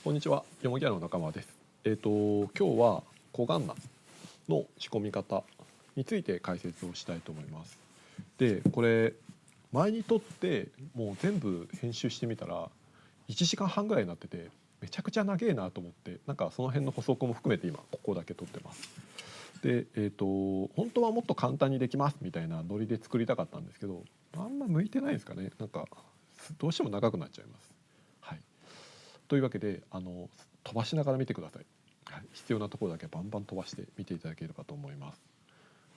こんにちは、よもぎ屋の仲間です。今日は小カンナの仕込み方について解説をしたいと思います。で、これ前に撮ってもう全部編集してみたら1時間半ぐらいになってて、めちゃくちゃ長えなと思って、なんかその辺の補足も含めて今ここだけ撮ってます。で、本当はもっと簡単にできますみたいなノリで作りたかったんですけど、あんま向いてないですかね。なんかどうしても長くなっちゃいます。はい。というわけで飛ばしながら見てください。はい、必要なところだけバンバン飛ばして見ていただければと思います。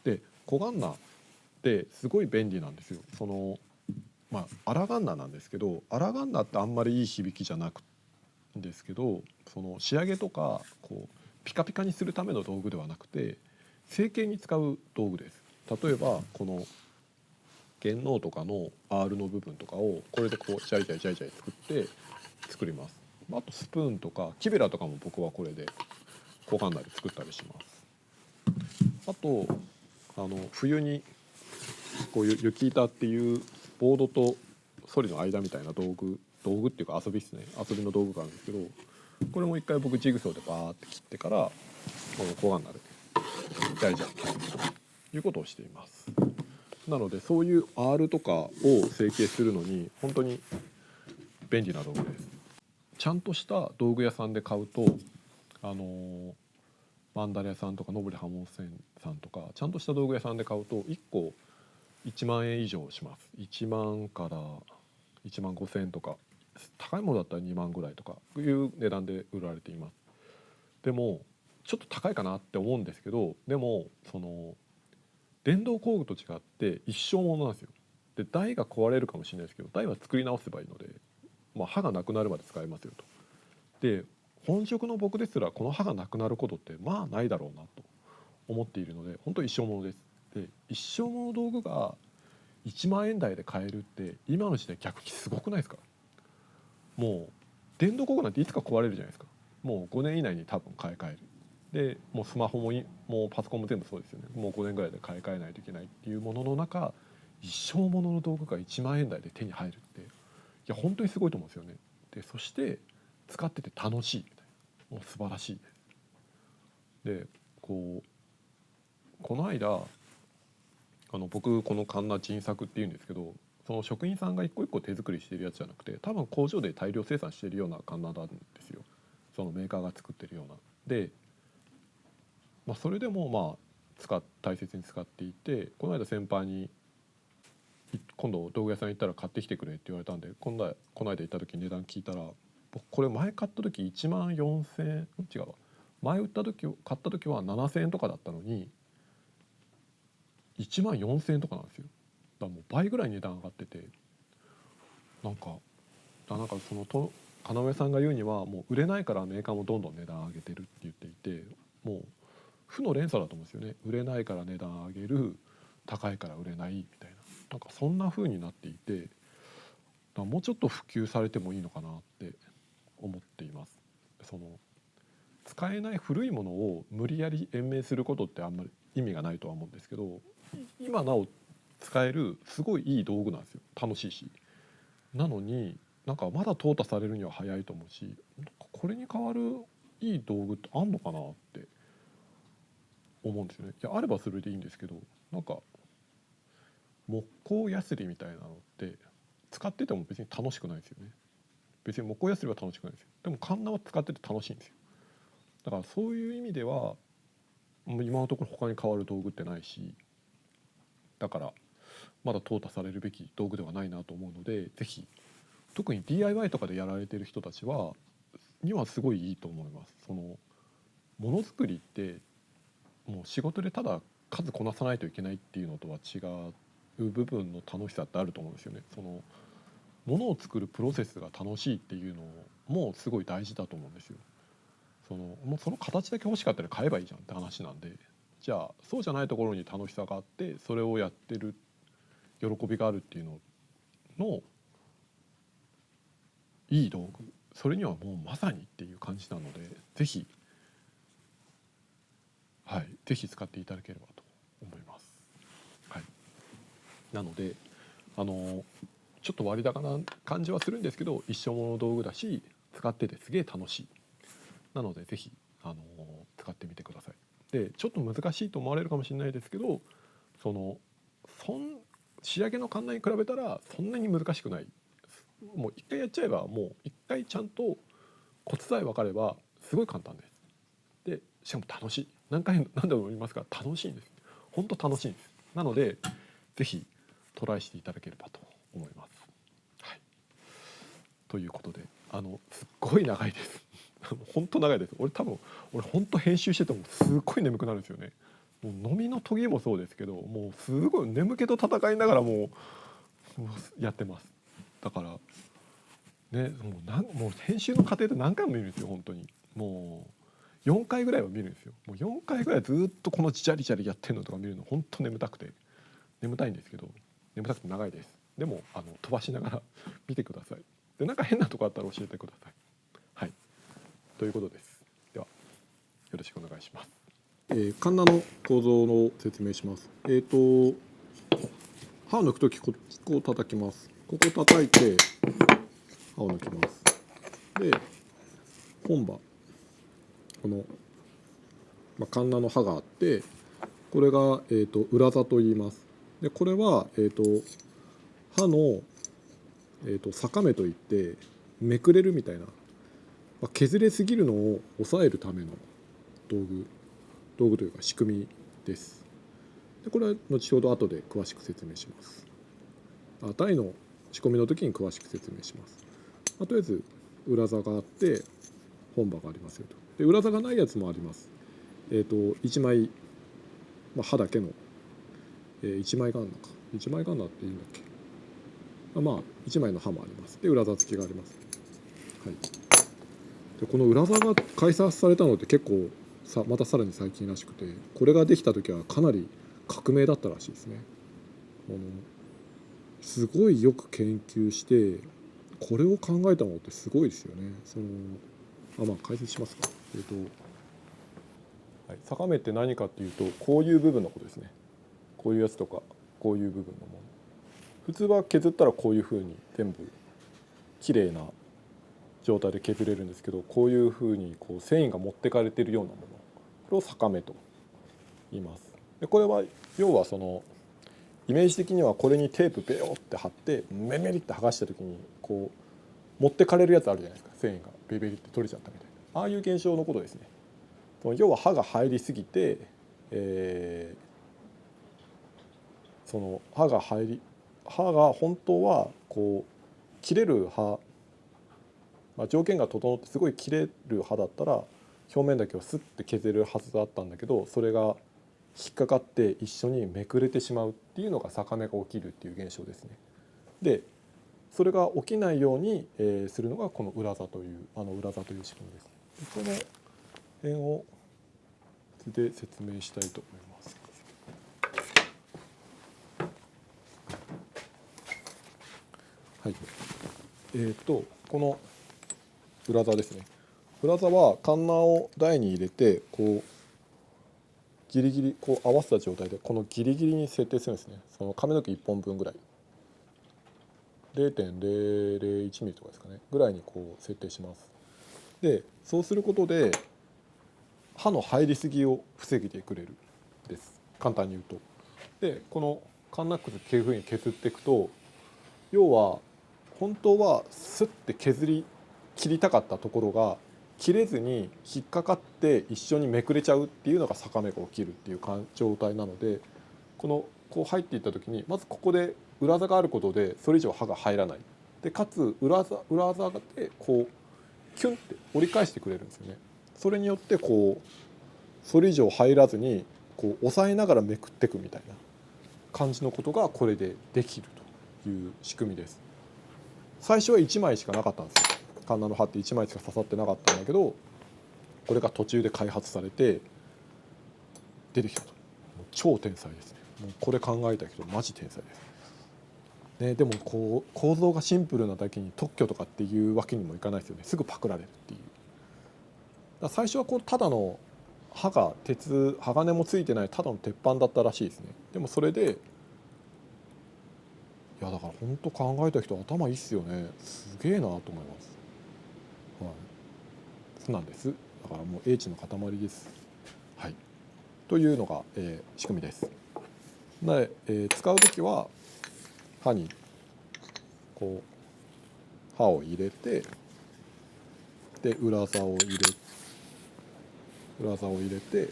で、コガンナってすごい便利なんですよ。アラガンナなんですけど、アラガンナってあんまりいい響きじゃなくんですけど、その仕上げとかこうピカピカにするための道具ではなくて、成形に使う道具です。例えばこの弦のとかの R の部分とかをこれでこうジャリジャリジャリジャリ作って作ります。あとスプーンとか木べらとかも僕はこれで交換台で作ったりします。あと冬にこういう雪板っていうボードとソリの間みたいな道具っていうか遊びですね、遊びの道具があるんですけど、これも一回僕ジグソーでバーって切ってからこの交換台でジャリジャリ削るということをしています。なのでそういう R とかを成形するのに本当に便利な道具です。ちゃんとした道具屋さんで買うとあのマンダレ屋さんとかノブレハモンセンさんとかちゃんとした道具屋さんで買うと1個1万円以上します。1万から1万5千円とか、高いものだったら2万ぐらいとかいう値段で売られています。でもちょっと高いかなって思うんですけど、でもその電動工具と違って一生ものなんですよ。で、台が壊れるかもしれないですけど、台は作り直せばいいので、刃がなくなるまで使えますよと。で、本職の僕ですらこの刃がなくなることってないだろうなと思っているので、本当一生ものです。で、一生もの道具が1万円台で買えるって今の時代逆にすごくないですか？もう電動工具なんていつか壊れるじゃないですか。もう5年以内に多分買い替える。でもうスマホもうパソコンも全部そうですよね。もう5年ぐらいで買い替えないといけないっていうものの中、一生ものの道具が1万円台で手に入るって、いや本当にすごいと思うんですよね。でそして使ってて楽しいみたいな、もう素晴らしいです。でこの間僕このカンナ人作っていうんですけど、その職員さんが一個一個手作りしてるやつじゃなくて、多分工場で大量生産してるようなカンナなんですよ。そのメーカーが作ってるような。で、それでも大切に使っていて、この間先輩に今度道具屋さん行ったら買ってきてくれって言われたんで、この間行った時に値段聞いたら、僕これ前買った時1万4,000円違うわ、前買った時は7,000円とかだったのに1万4,000円とかなんですよ。だからもう倍ぐらい値段上がってて、なんかその要さんが言うには、もう売れないからメーカーもどんどん値段上げてるって言っていて、もう負の連鎖だと思うんですよね。売れないから値段上げる、高いから売れないみたいな、なんかそんな風になっていて、だからもうちょっと普及されてもいいのかなって思っています。その使えない古いものを無理やり延命することってあんまり意味がないとは思うんですけど、今なお使えるすごいいい道具なんですよ。楽しいし。なのになんかまだ淘汰されるには早いと思うし、なんかこれに代わるいい道具ってあんのかなって思うんですよね。いや、あればそれでいいんですけど、なんか木工ヤスリみたいなのって使ってても別に楽しくないですよね。別に木工ヤスリは楽しくないですよ。でもカンナは使ってて楽しいんですよ。だからそういう意味ではもう今のところ他に代わる道具ってないし、だからまだ淘汰されるべき道具ではないなと思うので、ぜひ特に DIY とかでやられてる人たちにはすごいいいと思います。そのものづくりってもう仕事でただ数こなさないといけないっていうのとは違う部分の楽しさってあると思うんですよね。そのものを作るプロセスが楽しいっていうのもすごい大事だと思うんですよ。もうその形だけ欲しかったら買えばいいじゃんって話なんで、じゃあそうじゃないところに楽しさがあってそれをやってる喜びがあるっていうののいい道具、それにはもうまさにっていう感じなので、ぜひぜひ使っていただければと思います。はい、なのでちょっと割高な感じはするんですけど、一生もの道具だし、使っててすげえ楽しい。なのでぜひ、使ってみてください。でちょっと難しいと思われるかもしれないですけど、その仕上げのカンナに比べたらそんなに難しくない。もう一回やっちゃえば、もう一回ちゃんとコツさえ分かればすごい簡単です。でしかも楽しい。何度も言いますが楽しいんです。本当楽しいんです。なのでぜひトライしていただければと思います。はい、ということですっごい長いです。本当長いです。俺本当編集しててもすっごい眠くなるんですよね。もう飲みの研ぎもそうですけど、もうすごい眠気と戦いながらもうやってます。だからね、もう編集の過程で何回も見るんですよ。本当にもう4回ぐらいは見るんですよ。もう4回ぐらいずっとこのジャリジャリやってるのとか見るの本当眠たいんですけど、眠たくて長いです。でも飛ばしながら見てください。でなんか変なとこあったら教えてください。はい、ということです。ではよろしくお願いします。カンナの構造の説明します。刃を抜くときここを叩きます。ここを叩いて刃を抜きます。で本刃、この、カンナの刃があって、これが、裏座と言います。でこれは、刃の、逆目といってめくれるみたいな、削れすぎるのを抑えるための道具というか仕組みです。でこれは後ほど後で詳しく説明します。台の仕込みの時に詳しく説明します。とりあえず裏座があって本刃がありますよと。で裏座がないやつもあります。1枚、刃だけの、1枚ガンナか1枚ガンナっていうんだっけ、1枚の刃もあります。で裏座付きがあります。はい、でこの裏座が開発されたのって結構またさらに最近らしくて、これができた時はかなり革命だったらしいですね。すごいよく研究してこれを考えたのってすごいですよね。解説しますか。逆目って何かっていうと、こういう部分のことですね。こういうやつとかこういう部分のもの。普通は削ったらこういうふうに全部きれいな状態で削れるんですけど、こういうふうに繊維が持ってかれているようなもの、これを逆目と言います。でこれは要はイメージ的にはこれにテープペヨって貼ってメリって剥がした時に持ってかれるやつあるじゃないですか。繊維がベリって取れちゃったみたいな、ああいう現象のことですね。要は刃が入りすぎて、その刃が本当は切れる刃、条件が整ってすごい切れる刃だったら表面だけをスッて削れるはずだったんだけど、それが引っかかって一緒にめくれてしまうっていうのが逆目が起きるっていう現象ですね。でそれが起きないように、するのがこの裏座という仕組みです。この辺を図で説明したいと思います。はい。この裏座ですね。裏座はカンナを台に入れてギリギリ合わせた状態でこのギリギリに設定するんですね。その髪の毛1本分ぐらい 0.001 ミリとかですかねぐらいに設定します。でそうすることで刃の入りすぎを防げてくれるです。簡単に言うと。でこのカンナックスっていうふうに削っていくと、要は本当はスッて切りたかったところが切れずに引っかかって一緒にめくれちゃうっていうのが逆目が起きるっていう状態なので、こう入っていった時にまずここで裏座があることでそれ以上刃が入らない。でかつ裏座でキュンって折り返してくれるんですよね。それによってそれ以上入らずに押さえながらめくっていくみたいな感じのことがこれでできるという仕組みです。最初は1枚しかなかったんですよ。カンナの刃って1枚しか刺さってなかったんだけど、これが途中で開発されて出てきたと。もう超天才ですね。もうこれ考えた人マジ天才ですね。でも構造がシンプルなだけに特許とかっていうわけにもいかないですよね。すぐパクられるっていう。最初はただの鋼もついてないただの鉄板だったらしいですね。でもそれでだから本当考えた人頭いいっすよね。すげえなと思います。はい。なんです。だからもう英知の塊です。はい、というのが、仕組みです。で、使う時は刃にこう刃を入れて、で裏竿を入れて、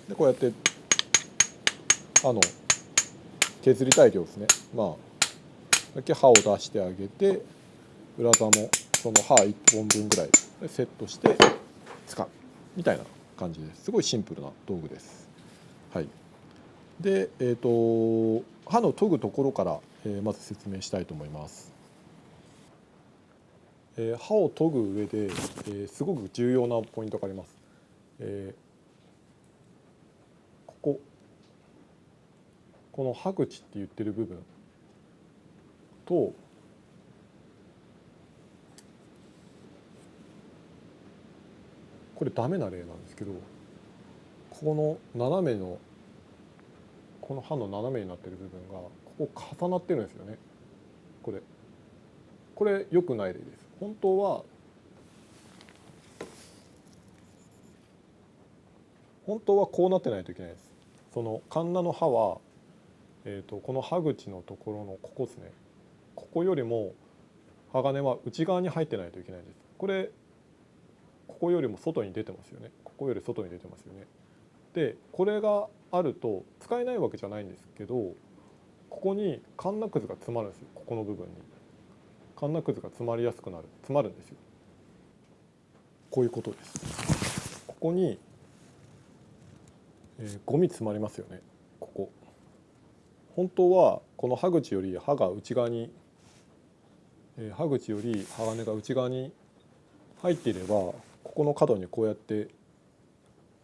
でこうやって刃の削りたい量ですね、だけ刃を出してあげて、裏竿もその刃1本分ぐらいセットして使うみたいな感じです。すごいシンプルな道具です。はい、で、刃の研ぐところから、まず説明したいと思います。刃を研ぐ上で、すごく重要なポイントがあります。この刃口って言ってる部分と、これダメな例なんですけど、この斜めのこの刃の斜めになってる部分がここ重なってるんですよね。これ良くない例です。本当はこうなってないといけないです。そのカンナの刃は、この刃口のところのここですね、ここよりも鋼は内側に入ってないといけないんです。ここよりも外に出てますよね。ここより外に出てますよね。でこれがあると使えないわけじゃないんですけど、ここにカンナくずが詰まるんですよ。ここの部分にカンナくずが詰まりやすくなる、詰まるんですよ。こういうことです。ここに、ゴミ詰まりますよね。ここ本当はこの刃口より刃が内側に、刃口より鋼が内側に入っていれば、ここの角にこうやって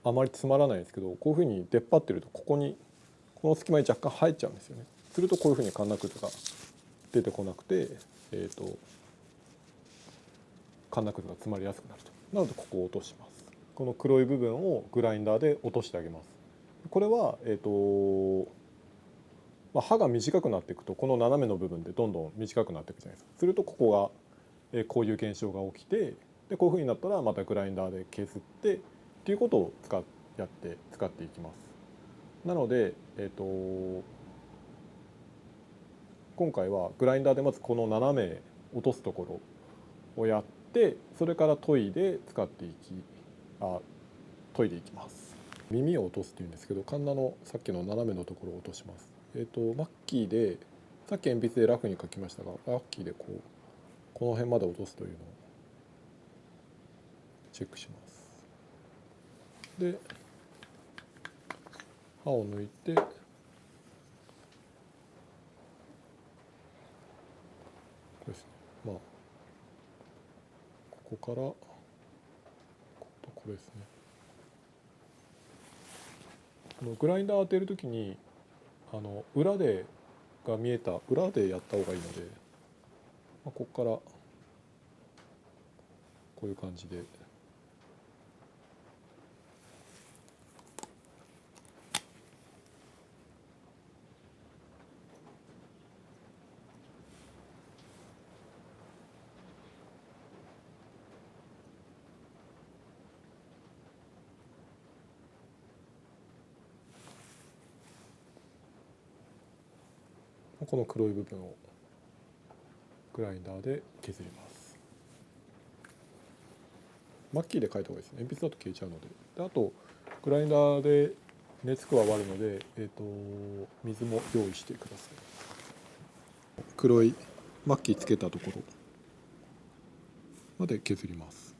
あまり詰まらないんですけど、こういうふうに出っ張ってるとこの隙間に若干入っちゃうんですよね。するとこういうふうにカンナくずが出てこなくて、カンナくずが詰まりやすくなると。なのでここを落とします。この黒い部分をグラインダーで落としてあげます。これは、刃が短くなっていくとこの斜めの部分でどんどん短くなっていくじゃないですか。するとここが、こういう現象が起きて、でこういうふうになったらまたグラインダーで削ってっていうことを使っていきます。なので、今回はグラインダーでまずこの斜め落とすところをやって、それから研いで研いでいきます。耳を落とすっていうんですけど、カンナのさっきの斜めのところを落とします。マッキーでさっき鉛筆でラフに書きましたが、マッキーでこの辺まで落とすというのをチェックします。で刃を抜いて、これですね、ここからこれですね。グラインダー当てるときに裏でが見えた裏でやった方がいいので、ここからこういう感じで。この黒い部分をグラインダーで削ります。マッキーで書いた方がいいですね。鉛筆だと消えちゃうので。あとグラインダーで熱加わるので、水も用意してください。黒いマッキーつけたところまで削ります。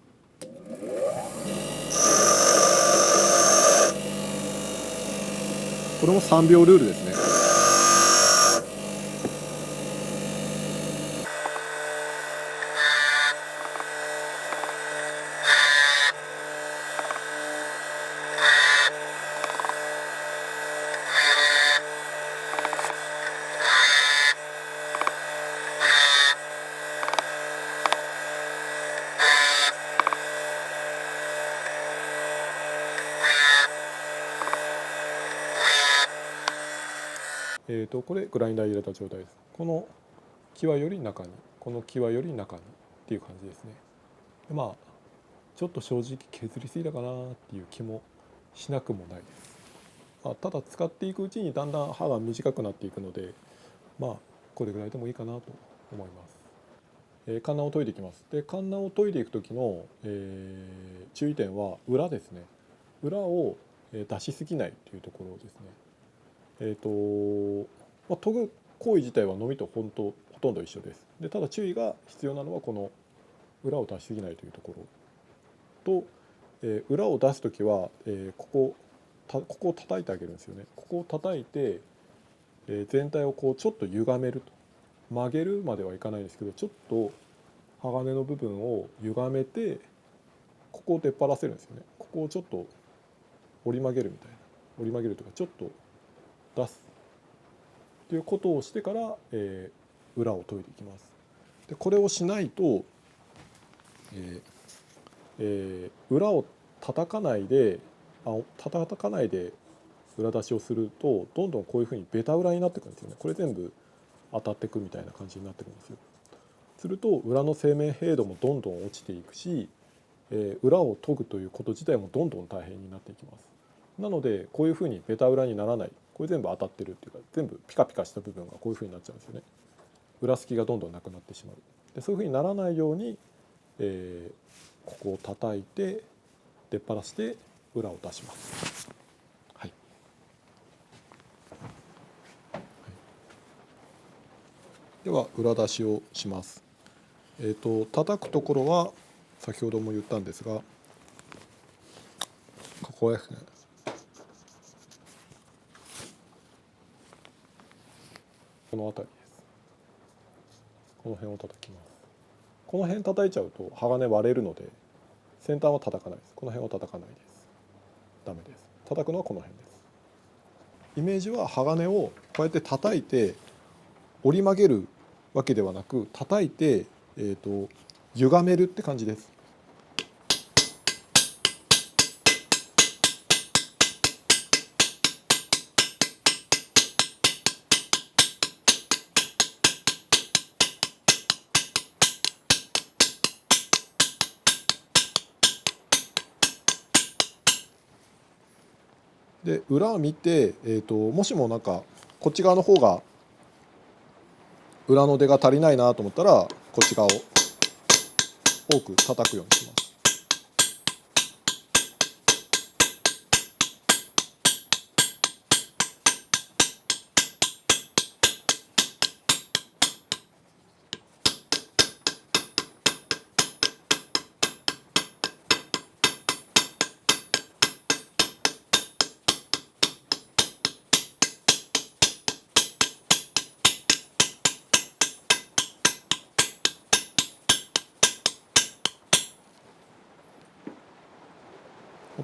これも3秒ルールですね。これグラインダー入れた状態です。この際より中に、この際より中にっていう感じですね。まあちょっと正直削りすぎたかなっていう気もしなくもないです。ただ使っていくうちにだんだん刃が短くなっていくので、これぐらいでもいいかなと思います。カンナを研いでいきます。でカンナを研いでいく時の、注意点は裏ですね。裏を出しすぎないというところですね。研ぐ行為自体はのみとほとんど一緒です。でただ注意が必要なのはこの裏を出しすぎないというところと、裏を出す時は、ここを叩いてあげるんですよね。ここを叩いて、全体をこうちょっと歪めると、曲げるまではいかないですけど、ちょっと鋼の部分を歪めてここを出っ張らせるんですよね。ここをちょっと折り曲げるみたいな、折り曲げるとかちょっと出すということをしてから、裏を研いでいきます。でこれをしないと、裏を叩かないで裏出しをするとどんどんこういうふうにベタ裏になっていくんですよね。これ全部当たっていくみたいな感じになってくるんですよ。すると裏の生命平度もどんどん落ちていくし、裏を研ぐということ自体もどんどん大変になっていきます。なのでこういうふうにベタ裏にならない、これ全部当たってるっていうか全部ピカピカした部分がこういうふうになっちゃうんですよね。裏隙がどんどんなくなってしまう。でそういうふうにならないように、ここを叩いて出っ張らして裏を出します。はい。では裏出しをします。叩くところは先ほども言ったんですが、ここですね。この辺りです。この辺を叩きます。この辺叩いちゃうと鋼割れるので先端は叩かないです。この辺を叩かないです。ダメです。叩くのはこの辺です。イメージは鋼をこうやって叩いて折り曲げるわけではなく、叩いて、歪めるって感じです。で裏を見て、もしもなんかこっち側の方が裏の出が足りないなと思ったらこっち側を多く叩くようにします。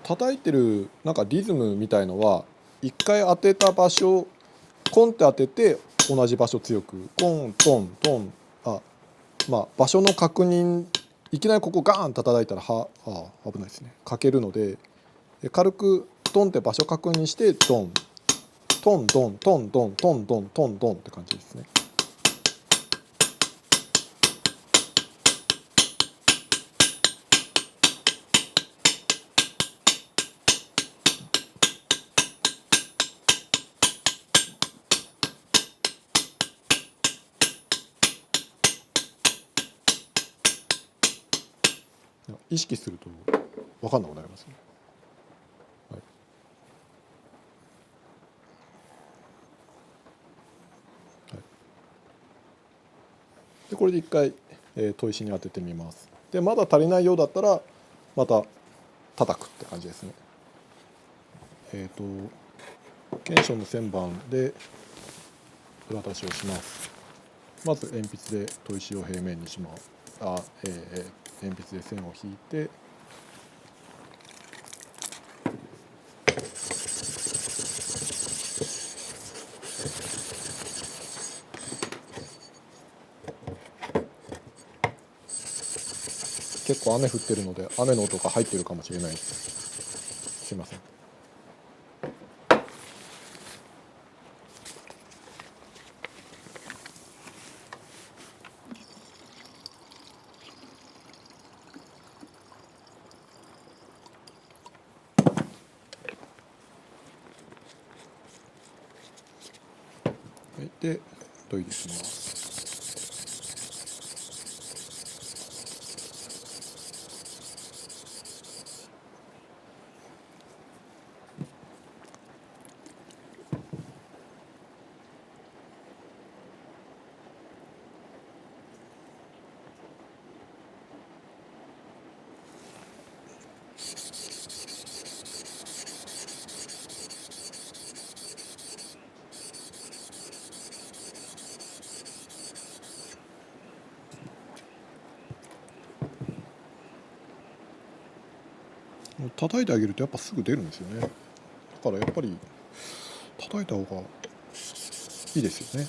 叩いてるなんかリズムみたいのは、一回当てた場所コンって当てて同じ場所強くコントントン、場所の確認、いきなりここガーン叩いたら危ないですね、欠けるので、軽くトンって場所確認してドントンドントンドントンドントンドンって感じですね。意識すると分かんなくなりますね。はい、はい、でこれで一回、砥石に当ててみます。でまだ足りないようだったらまた叩くって感じですね。検証の旋盤で裏出しをします。まず鉛筆で砥石を平面にします。鉛筆で線を引いて、結構雨降ってるので雨の音が入ってるかもしれないです。すいません。て研いでいきます。叩いてあげるとやっぱすぐ出るんですよね。だからやっぱり叩いた方がいいですよね。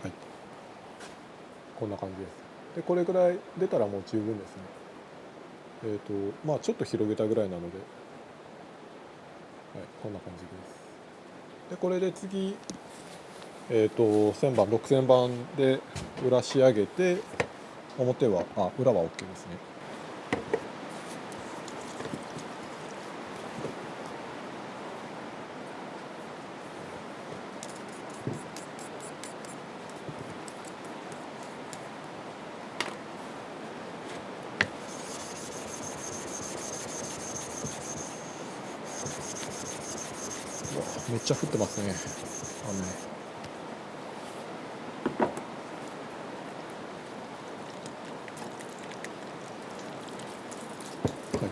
はい、こんな感じです。でこれぐらい出たらもう十分ですね。まあちょっと広げたぐらいなので、はい、こんな感じです。でこれで次、1000番6000番で裏仕上げて、表は裏は OK ですね。めっちゃ降ってますね、雨。はい、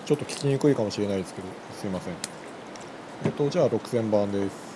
ちょっと聞きにくいかもしれないですけど、すいません。じゃあ6000番です。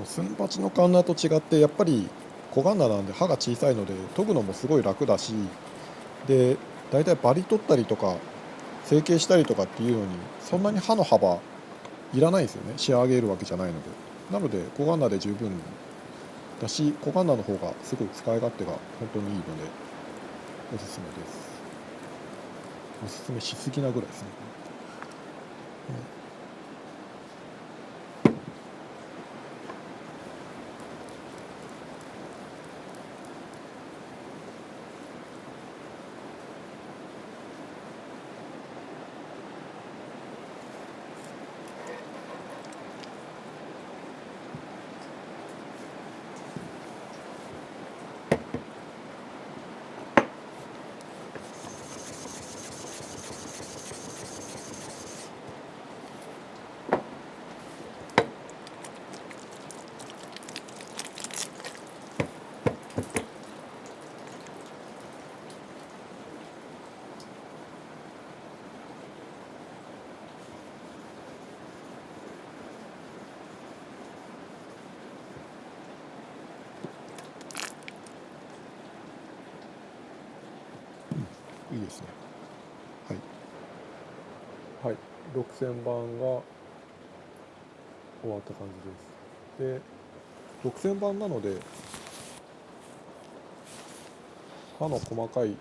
寸八のカンナと違ってやっぱり小カンナなんで刃が小さいので研ぐのもすごい楽だし、でだいたいバリ取ったりとか成形したりとかっていうのにそんなに刃の幅いらないですよね。仕上げるわけじゃないので。なので小カンナで十分だし、小カンナの方がすごい使い勝手が本当にいいのでおすすめです。おすすめしすぎなぐらいですね。いいですね。はい、はい、6000番が終わった感じです。で6000番なので刃の細かい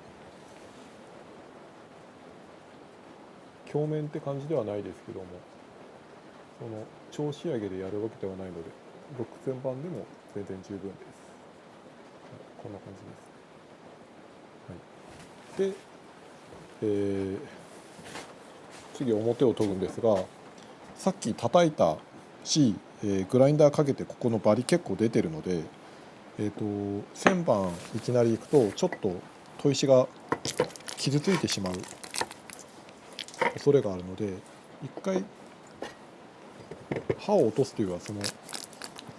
鏡面って感じではないですけども、その超仕上げでやるわけではないので6000番でも全然十分です。はい、こんな感じです。はい、で、次表を研ぐんですが、さっき叩いたし、グラインダーかけてここのバリ結構出てるので、1000番いきなりいくとちょっと砥石が傷ついてしまう恐れがあるので、一回刃を落とすというか、その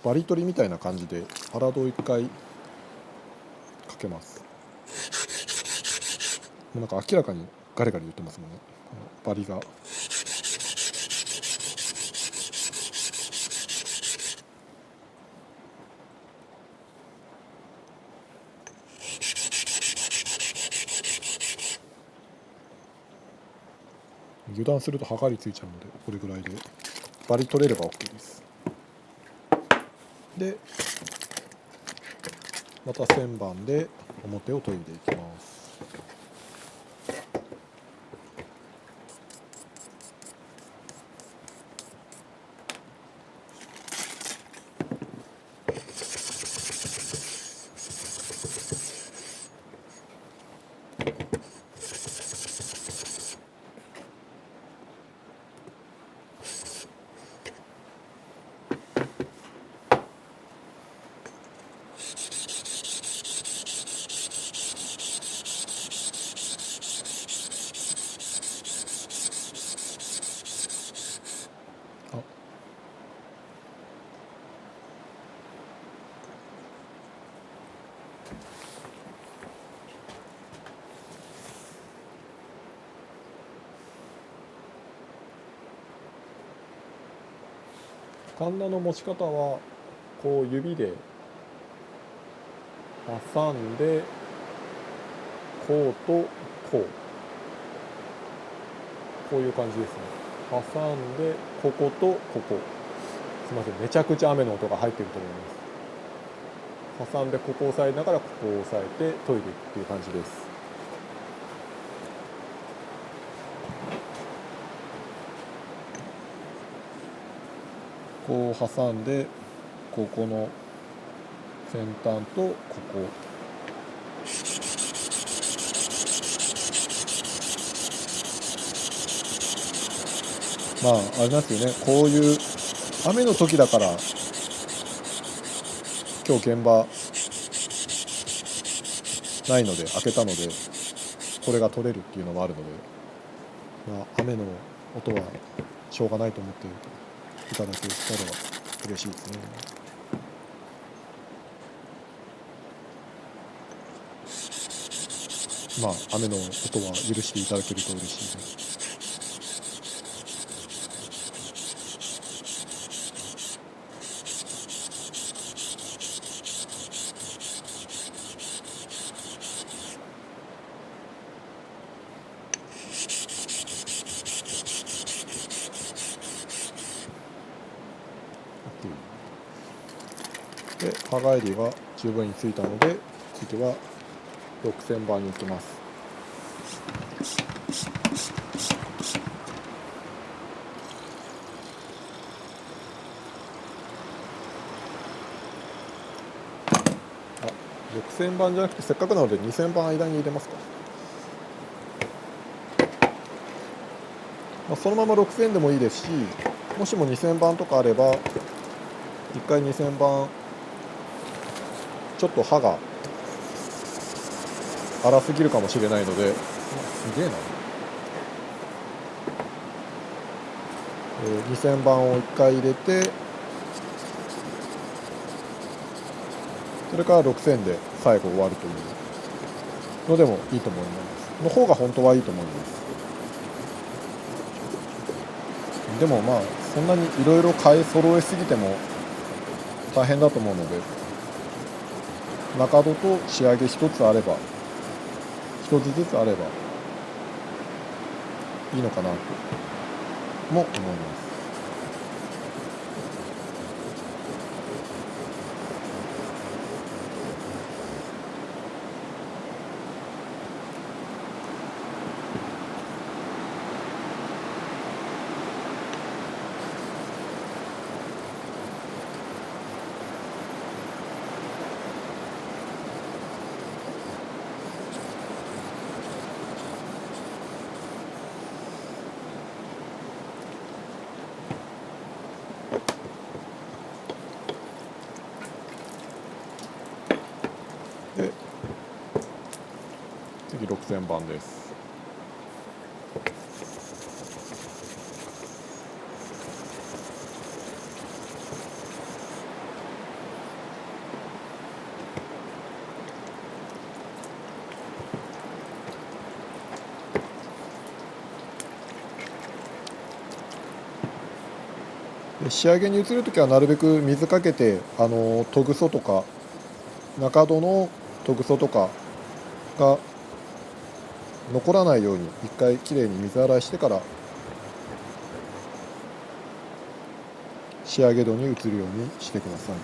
バリ取りみたいな感じで粗度を1回かけます。もうなんか明らかにガリガリ言ってますもんね、バリが。油断すると剥がりついちゃうので、これぐらいでバリ取れれば OK です。でまた旋盤で表を研いでいきます。あ、カンナの持ち方はこう指で挟んで、こうとこう、こういう感じですね。挟んでこことここ、すみません、めちゃくちゃ雨の音が入ってると思います。挟んでここを押さえながらここを押さえて研いでいくっていう感じです。こう挟んで、ここの先端とここ、まああれなんですよね、こういう雨の時だから今日現場ないので開けたのでこれが取れるっていうのもあるので、まあ、雨の音はしょうがないと思っていただけたら嬉しいですね。まあ雨の音は許していただけると嬉しいです。で、刃返りが十分についたので、次は6000番に行きます。あ、6000番じゃなくてせっかくなので2000番間に入れますか。まあ、そのまま6000でもいいですし、もしも2000番とかあれば一回2000番ちょっと刃が粗すぎるかもしれないので、すげえな、2000番を1回入れて、それから6000で最後終わるというのでもいいと思います。の方が本当はいいと思います。でもまあそんなにいろいろ買い揃えすぎても大変だと思うので、中戸と仕上げ一つあれば、一つずつあればいいのかなとも思います。で、次6000番です。仕上げに移るときはなるべく水かけて戸ぐそとか中戸の戸ぐそとかが残らないように一回きれいに水洗いしてから仕上げ戸に移るようにしてください。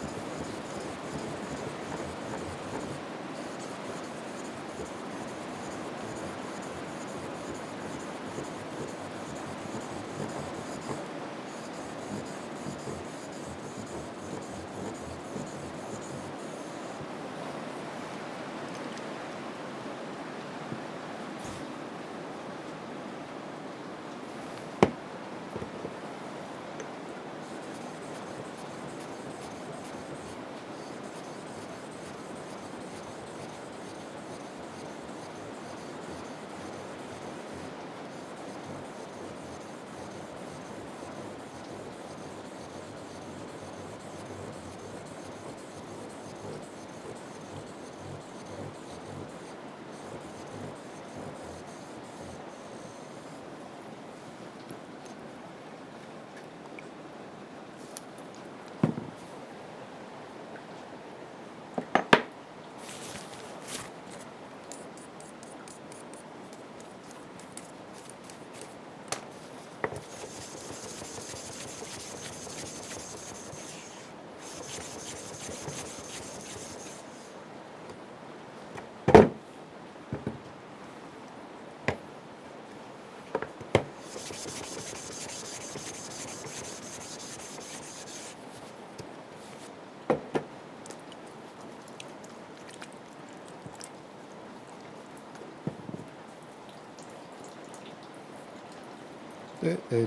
で、研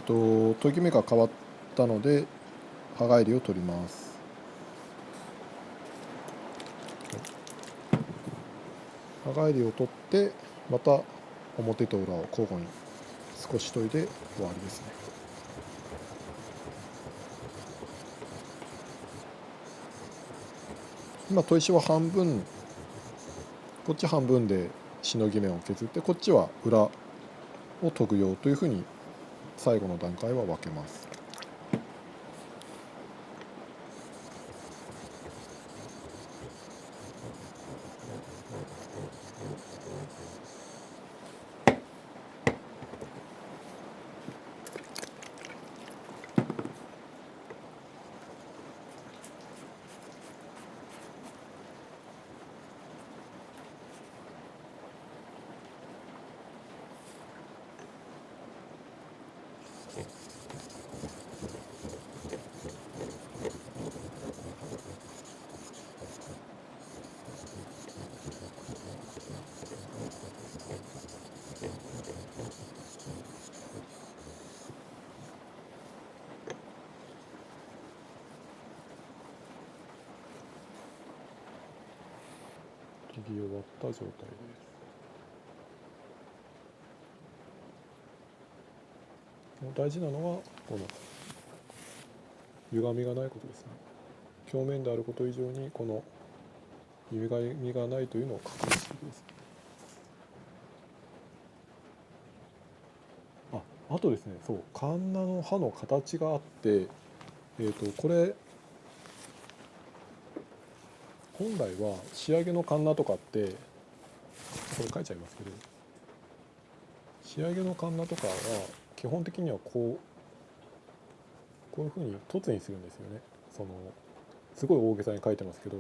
ぎ目が変わったので刃返りを取ります。刃返りを取ってまた表と裏を交互に少し研いで終わりですね。今砥石は半分、こっち半分でしのぎ目を削ってこっちは裏を研ぐ用というふうに最後の段階は分けます。切り終わった状態です。大事なのはこの歪みがないことですね。表面であること以上にこの歪みがないというのを確認してください。あとですね、そう、カンナの刃の形があって、これ本来は仕上げのカンナとかってこれ書いちゃいますけど、仕上げのカンナとかは基本的にはこういうふうに凸にするんですよね。すごい大げさに書いてますけど、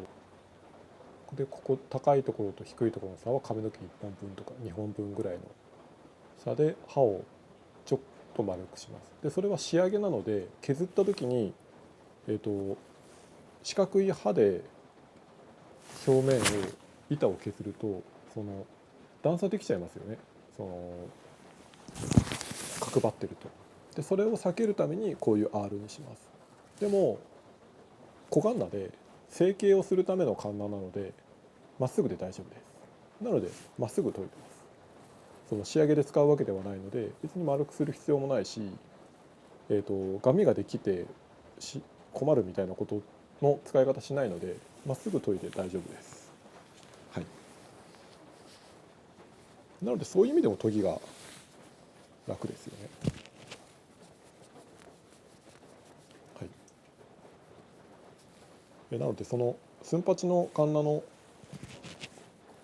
でここ高いところと低いところの差は髪の毛1本分とか2本分ぐらいの差で刃をちょっと丸くします。でそれは仕上げなので削った時に、四角い刃で表面を板を削ると段差できちゃいますよね。角張ってると。でそれを避けるためにこういう R にします。でも小カンナで成形をするためのカンナなのでまっすぐで大丈夫です。なのでまっすぐ研いでます。仕上げで使うわけではないので別に丸くする必要もないし、ガミができて困るみたいなことの使い方しないのでまっすぐ研いで大丈夫です。はい、なのでそういう意味でも研ぎが楽ですよね。はい、なのでその寸八のカンナの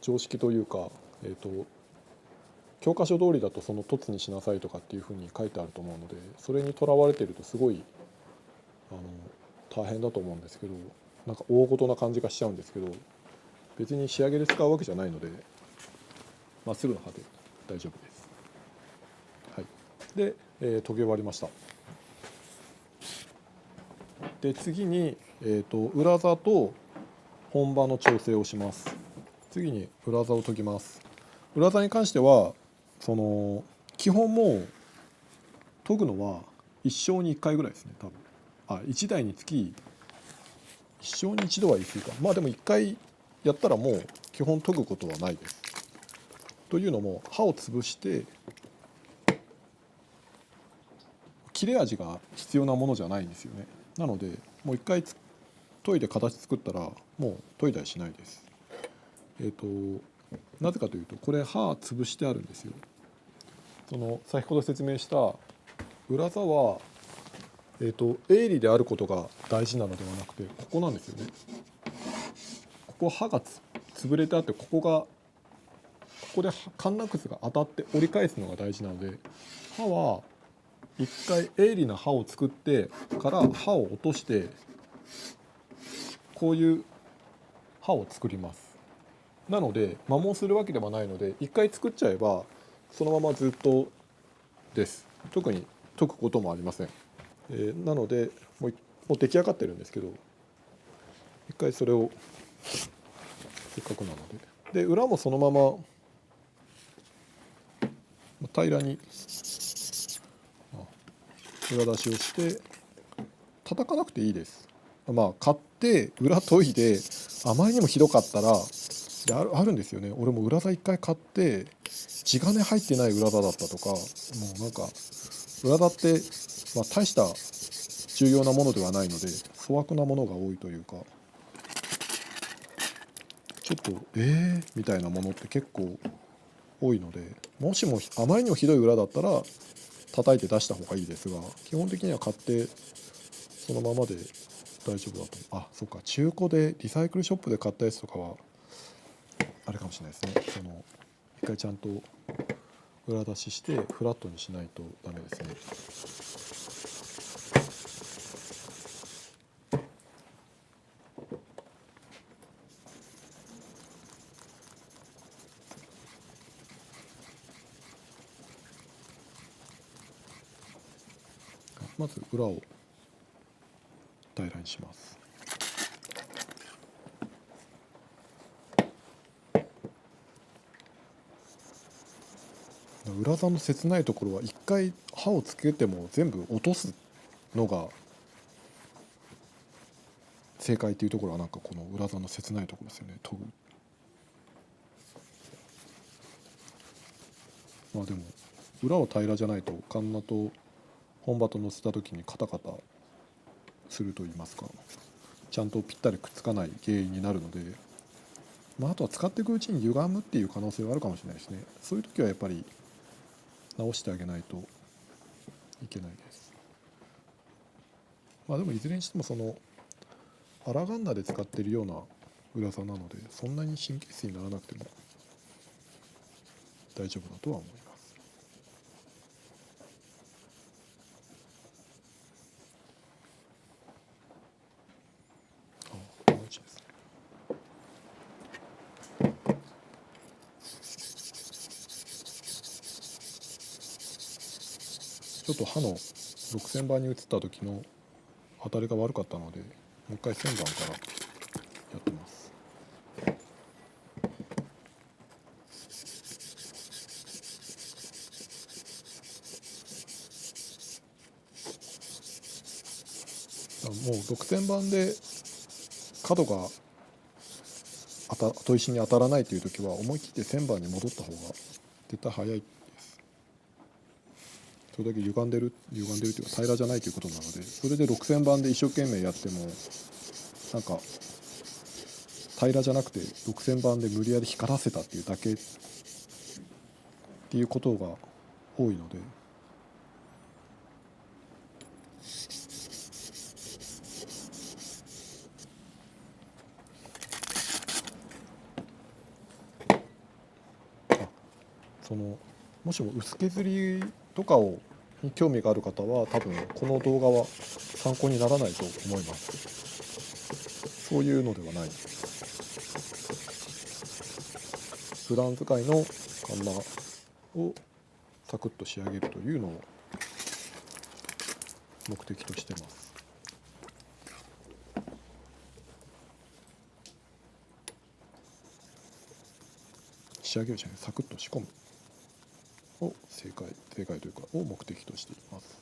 常識というか、教科書通りだとその凸にしなさいとかっていうふうに書いてあると思うので、それにとらわれてるとすごい大変だと思うんですけど、なんか大ごとな感じがしちゃうんですけど、別に仕上げで使うわけじゃないのでまっすぐの刃で大丈夫です。はい、で、研ぎ終わりました。で次に、裏座と本刃の調整をします。次に裏座を研ぎます。裏座に関してはその基本もう研ぐのは一生に1回ぐらいですね。多分1台につき一生に一度は言い過ぎか、まあでも1回やったらもう基本研ぐことはないです。というのも刃を潰して切れ味が必要なものじゃないんですよね。なのでもう1回研いで形作ったらもう研いだりしないです。なぜかというとこれ刃潰してあるんですよ。その先ほど説明した裏座は、鋭利であることが大事なのではなくてここなんですよね。ここ刃が潰れてあってここでカンナクスが当たって折り返すのが大事なので、刃は一回鋭利な刃を作ってから刃を落としてこういう刃を作ります。なので摩耗するわけではないので一回作っちゃえばそのままずっとです。特に解くこともありません。なのでもう出来上がってるんですけど、一回それをせっかくなので裏もそのまま平らに裏出しをして叩かなくていいです。まあ買って裏研いであまりにもひどかったらあるんですよね。俺も裏座一回買って地金入ってない裏座だったとか、もうなんか裏座って、大した重要なものではないので粗悪なものが多いというか、ちょっとみたいなものって結構多いので、もしもあまりにもひどい裏だったら叩いて出した方がいいですが、基本的には買ってそのままで大丈夫だと。そっか、中古でリサイクルショップで買ったやつとかはあれかもしれないですね。一回ちゃんと裏出ししてフラットにしないとダメですね。まず裏を平らにします。裏座の切ないところは一回刃をつけても全部落とすのが正解っていうところはなんかこの裏座の切ないところですよね。研ぐ。でも裏を平らじゃないとカンナと本刃と乗せた時にカタカタすると言いますか、ちゃんとぴったりくっつかない原因になるので、あとは使っていくうちに歪むっていう可能性はあるかもしれないですね。そういう時はやっぱり直してあげないといけないです。でもいずれにしてもそのアラガンナで使っているような裏座なのでそんなに神経質にならなくても大丈夫だとは思います。この位置ですね。ちょっと刃の6000番に移った時の当たりが悪かったのでもう一回1000番からやってます。もう6000番で角が砥石に当たらないという時は思い切って1000番に戻った方が絶対早いです。それだけ歪んでるというか平らじゃないということなので、それで6000番で一生懸命やってもなんか平らじゃなくて6000番で無理やり光らせたっていうだけっていうことが多いので、もしも薄削りとかに興味がある方は多分この動画は参考にならないと思います。そういうのではない。普段使いのカンナをサクッと仕上げるというのを目的としてます。仕上げるじゃない、サクッと仕込むを正解というかを目的としています。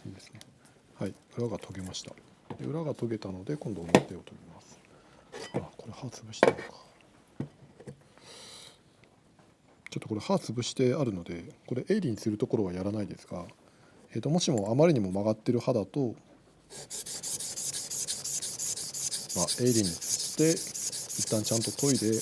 いいですね。はい、裏が研げました。で裏が研げたので今度表を研ぎます。あ、これ刃潰してるのか。ちょっとこれ刃潰してあるのでこれ鋭利にするところはやらないですが、もしもあまりにも曲がってる刃だと、鋭利にして一旦ちゃんと研いで、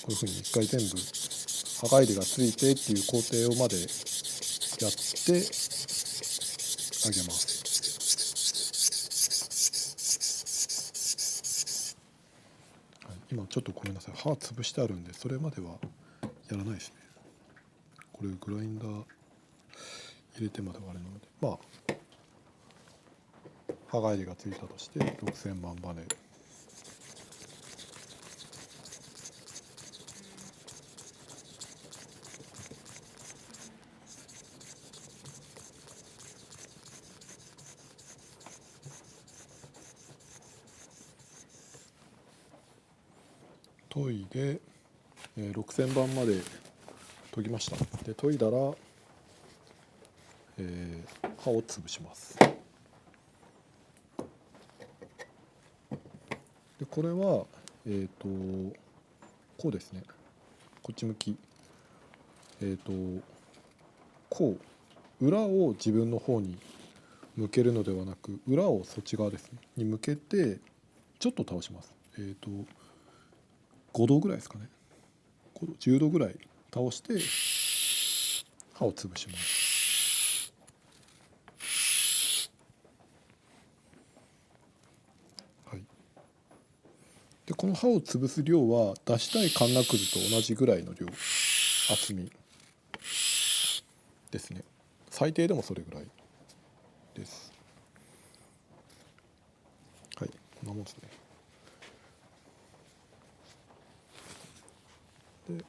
こういうふうに一回全部刃返りがついてっていう工程をまでやってあげます。はい、今ちょっとごめんなさい、刃潰してあるんでそれまではやらないですね。これグラインダー入れてまではあれなので、刃返りがついたとして6000万バネ研いで、6000番まで研ぎました。で研いだら、刃を潰します。でこれはこうですね、こっち向き、こう裏を自分の方に向けるのではなく裏をそっち側ですねに向けてちょっと倒します。5度ぐらいですかね、5度10度ぐらい倒して刃を潰します。はい、でこの刃を潰す量は出したいカンナくずと同じぐらいの量、厚みですね。最低でもそれぐらいです。はい、こんなもんですね。で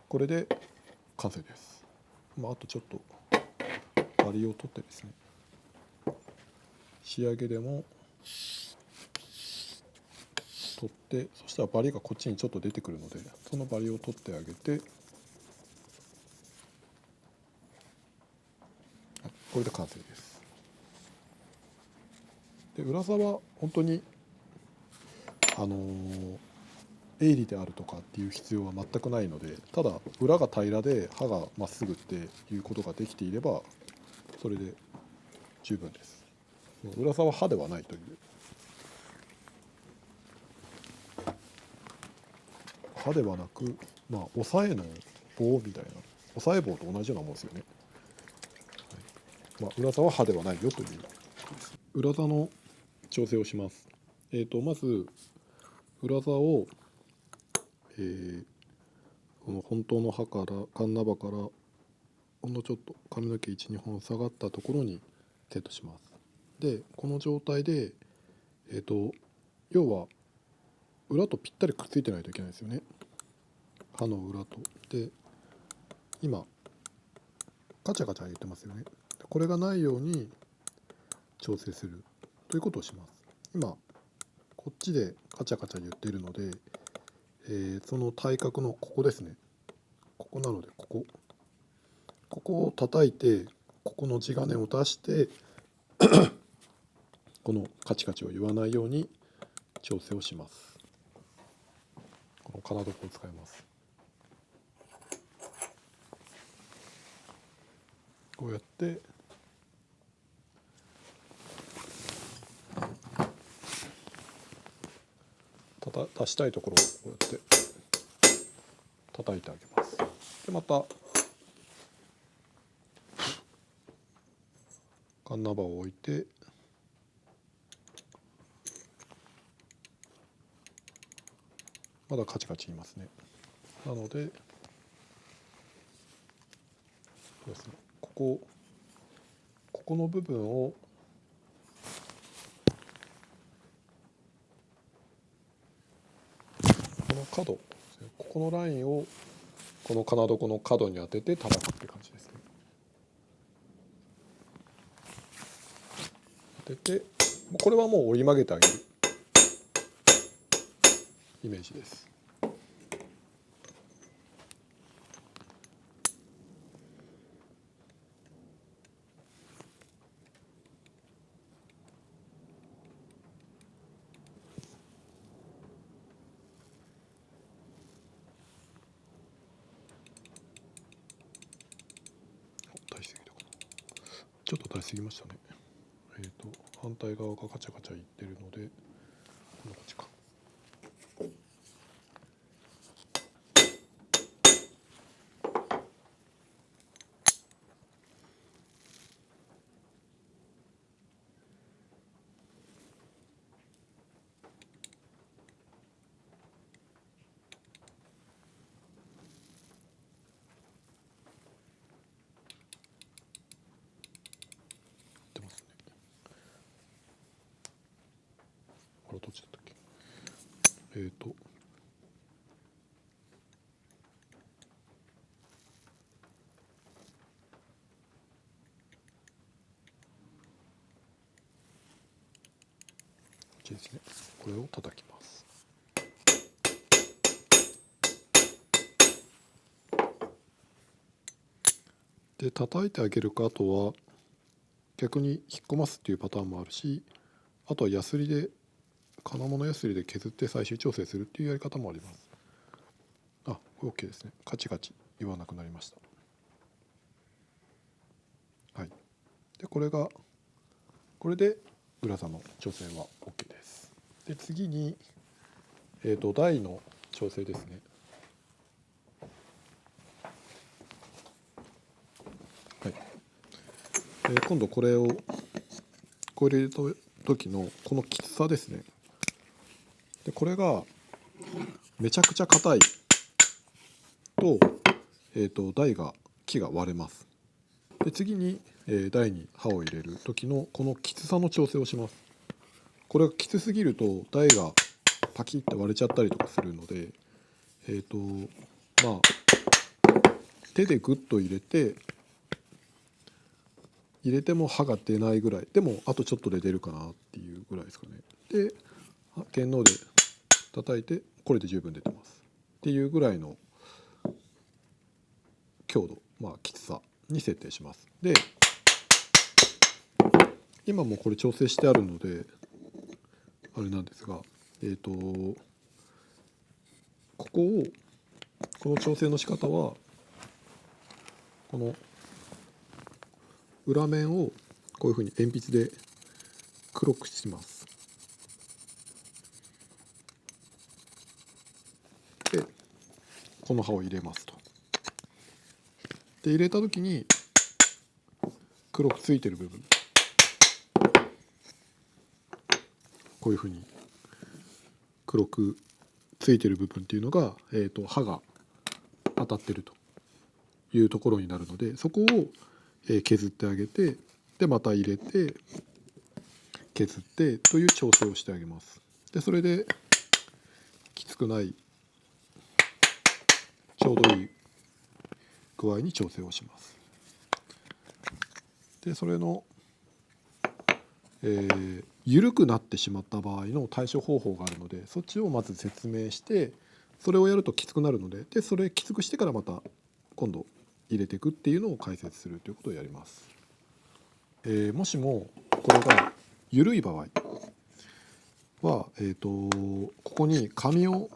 これで完成です。あとちょっとバリを取ってですね、仕上げでも取って、そしたらバリがこっちにちょっと出てくるのでそのバリを取ってあげて、これで完成です。で裏側本当に鋭利であるとかっていう必要は全くないので、ただ裏が平らで刃がまっすぐっていうことができていればそれで十分です。裏刃は刃ではないという、刃ではなく、押さえの棒みたいな、押さえ棒と同じようなもんですよね。裏刃は刃ではないよという裏刃の調整をします。まず裏刃を、この本当の刃からカンナ刃からほんのちょっと髪の毛 1,2 本下がったところにセットします。でこの状態で、要は裏とぴったりくっついてないといけないですよね、刃の裏と。で今ガチャガチャ言ってますよね。これがないように調整するということをします。今こっちでカチャカチャ言っているので、その対角のここですね、ここなのでここを叩いて、ここの地金を出してこのカチカチを言わないように調整をします。この金床を使います。こうやって出したいところをこうやって叩いてあげます。でまたカンナ刃を置いてまだカチカチ言いますね。なのでそうですね、ここの部分をこの角、ここのラインをこの金床の角に当てて叩くって感じですね。当てて、これはもう折り曲げてあげるイメージです。大しすぎたかな、ちょっと大しすぎましたね。反対側がカチャカチャいってるのでこんな感じか。出ますね。これどっちだったっけ。ですね、これを叩きます。で叩いてあげるか、あとは逆に引っ込ますっていうパターンもあるし、あとはヤスリで金物ヤスリで削って最終調整するっていうやり方もあります。これ OK ですね。カチカチ言わなくなりました。はい。でこれで裏刃の調整は OK です。で次に台の調整ですね。はい。今度これをこれ入れた時のこのきつさですね。でこれがめちゃくちゃ硬いと、木が割れます。で次に、台に刃を入れる時のこのきつさの調整をします。これがきつすぎると台がパキッて割れちゃったりとかするので、手でグッと入れても刃が出ないぐらいでも、あとちょっとで出るかなっていうぐらいですかね。で剣能で叩いてこれで十分出てますっていうぐらいの強度、きつさに設定します。で今もこれ調整してあるのであれなんですが、この調整の仕方はこの裏面をこういうふうに鉛筆で黒くします。でこの刃を入れますと。で入れた時に黒くついてる部分、こういうふうに黒くついてる部分っていうのが、刃が当たってるというところになるので、そこを削ってあげて、でまた入れて削ってという調整をしてあげます。でそれできつくないちょうどいい具合に調整をします。でそれの、緩くなってしまった場合の対処方法があるので、そっちをまず説明して、それをやるときつくなるので、それきつくしてからまた今度入れていくっていうのを解説するということをやります。もしもこれが緩い場合は、ここに紙を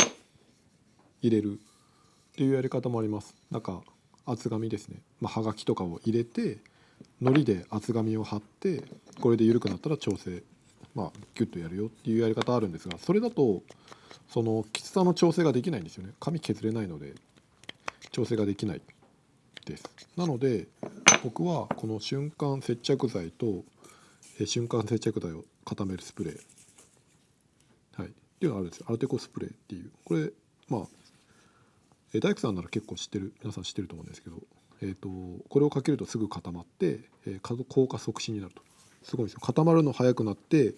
入れるっていうやり方もあります。なんか厚紙ですね、はがきとかを入れて糊で厚紙を貼って、これで緩くなったら調整、ギュッとやるよっていうやり方あるんですが、それだとそのきつさの調整ができないんですよね。紙削れないので調整ができないです。なので僕はこの瞬間接着剤と瞬間接着剤を固めるスプレー、っていうのがあるんですよ。アルテコスプレーっていう、これ大工さんなら結構皆さん知ってると思うんですけど、これをかけるとすぐ固まって、硬化促進になると。すごいんですよ。固まるの早くなって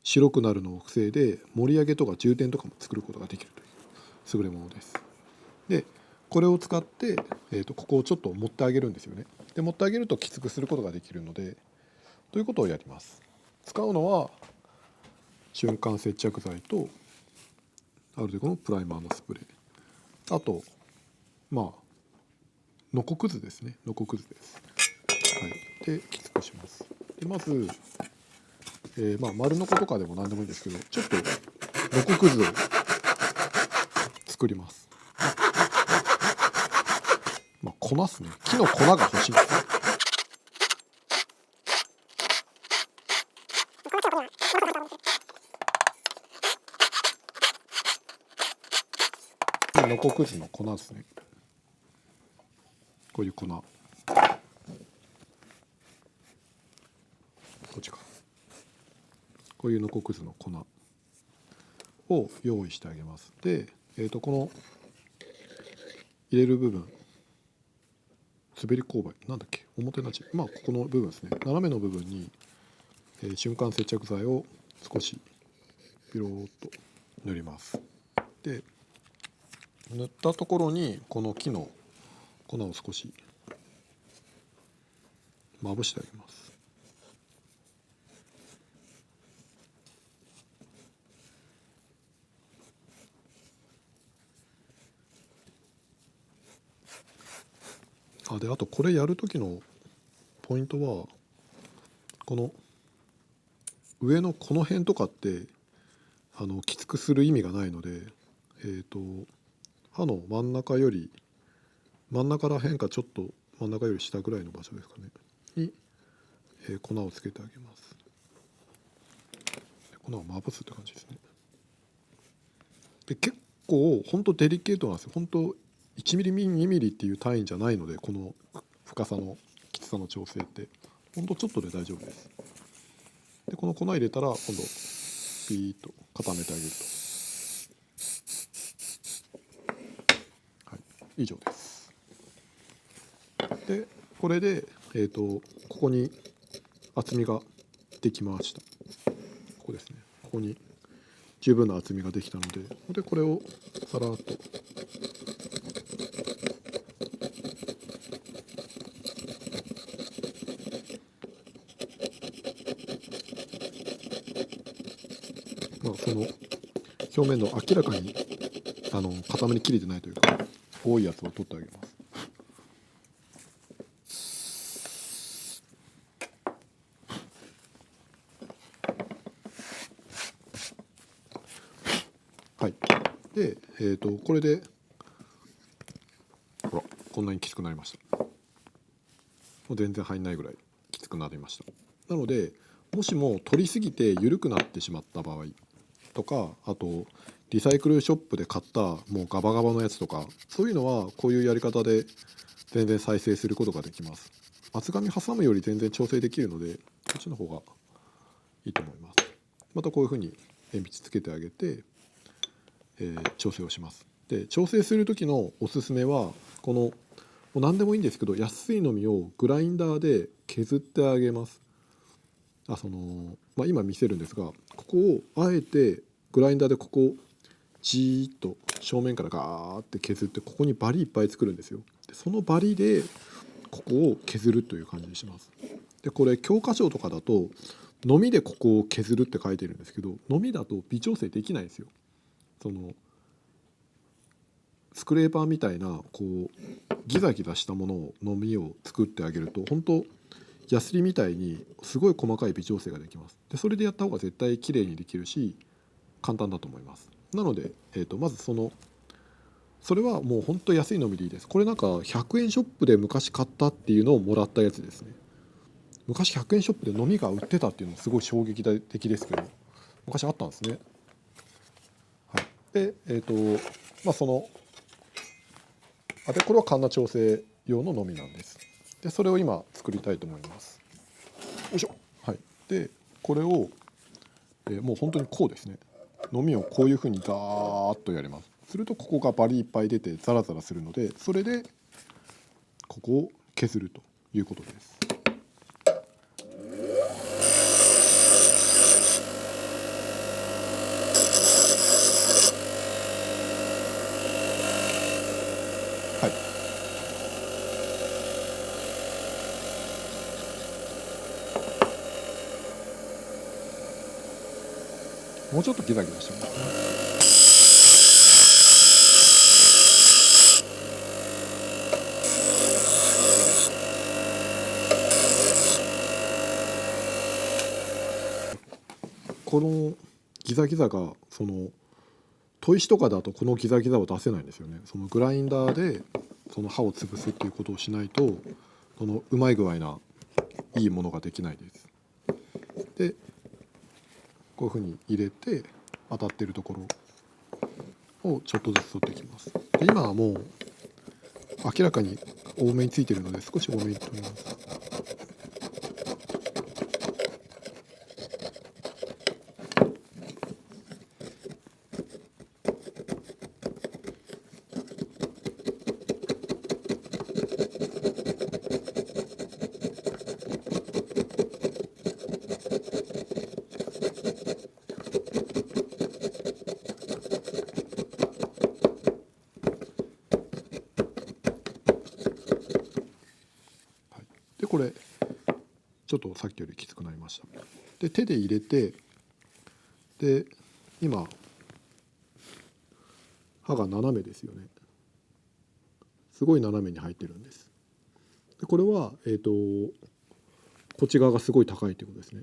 白くなるのを防いで、盛り上げとか充填とかも作ることができるという優れものです。でこれを使って、ここをちょっと持ってあげるんですよね。で持ってあげるときつくすることができるので、ということをやります。使うのは瞬間接着剤とアルテコのプライマーのスプレー、あとノコクズですね。ノコクズです。できつくします。でまず、丸ノコとかでも何でもいいんですけど、ちょっとノコクズを作ります。粉ですね。木の粉が欲しいんですね。ノコクズの粉ですね。こういう粉、こっちか。こういうノコクズの粉を用意してあげます。で、この入れる部分、滑り勾配なんだっけ、表なち、ここの部分ですね。斜めの部分に、瞬間接着剤を少しピローっと塗ります。で塗ったところにこの木の粉を少しまぶしてあげます。あとこれやる時のポイントは、この上のこの辺とかってきつくする意味がないので、刃の真ん中ら辺か、ちょっと真ん中より下ぐらいの場所ですかねに、粉をつけてあげます。粉をまぶすって感じですね。で結構本当デリケートなんですよ。本当1ミリ2ミリっていう単位じゃないので、この深さのきつさの調整って本当ちょっとで大丈夫です。でこの粉入れたら今度ピーッと固めてあげると、以上です。でこれで、ここに厚みができました。ここですね。ここに十分な厚みができたので、これをさらっとその表面の明らかに固めに切れてないというか多いやつを取ってあげます。で、これでこんなにきつくなりました。もう全然入んないぐらいきつくなりました。なのでもしも取りすぎて緩くなってしまった場合とか、あとリサイクルショップで買ったもうガバガバのやつとか、そういうのはこういうやり方で全然再生することができます。厚紙挟むより全然調整できるので、こっちの方がいいと思います。またこういうふうに鉛筆つけてあげて、調整をします。で調整する時のおすすめは、このもう何でもいいんですけど、安いのみをグラインダーで削ってあげます。今見せるんですが、ここをあえてグラインダーでここをじーっと正面からガーって削って、ここにバリいっぱい作るんですよ。でそのバリでここを削るという感じにします。でこれ教科書とかだとのみでここを削るって書いてるんですけど、のみだと微調整できないんですよ。そのスクレーパーみたいなこうギザギザしたものをのみを作ってあげると、本当ヤスリみたいにすごい細かい微調整ができます。でそれでやった方が絶対綺麗にできるし簡単だと思います。なので、まずそれはもう本当安いのみでいいです。これなんか100円ショップで昔買ったっていうのをもらったやつですね。昔100円ショップでのみが売ってたっていうのもすごい衝撃的ですけど、昔あったんですね。はい、ででこれはカンナ調整用ののみなんです。でそれを今作りたいと思います。よいしょ。はい、でこれを、もう本当にこうですね、のみをこういうふうにザーッとやります。するとここがバリいっぱい出てザラザラするので、それでここを削るということです。はい、もうちょっとギザギザしてますね。このギザギザが砥石とかだとこのギザギザを出せないんですよね。そのグラインダーでその刃を潰すっていうことをしないと、そのうまい具合ないいものができないです。でこういうふうに入れて当たってるところをちょっとずつ取っていきます。で今はもう明らかに多めについてるので少し多めに取ります。でこれちょっとさっきよりきつくなりました。で手で入れて、で今刃が斜めですよね。すごい斜めに入ってるんです。でこれはこっち側がすごい高いってことですね。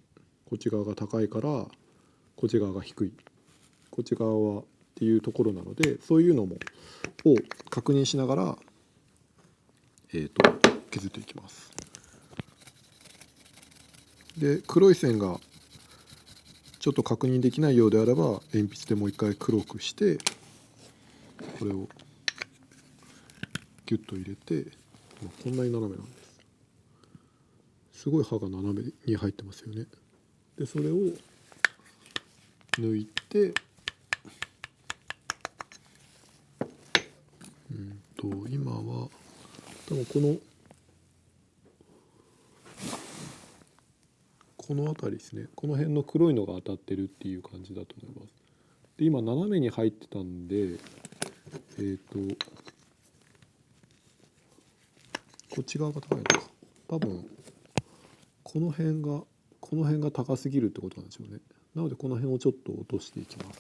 こっち側が高いからこっち側が低い、こっち側はっていうところなので、そういうのを確認しながら、削っていきます。で黒い線がちょっと確認できないようであれば鉛筆でもう一回黒くしてこれをギュッと入れて、こんなに斜めなんです。すごい刃が斜めに入ってますよね。でそれを抜いて、今は多分この辺りですね、この辺の黒いのが当たってるっていう感じだと思います。で今斜めに入ってたんでこっち側が高いのか、多分この辺が高すぎるってことなんですよね。なのでこの辺をちょっと落としていきます。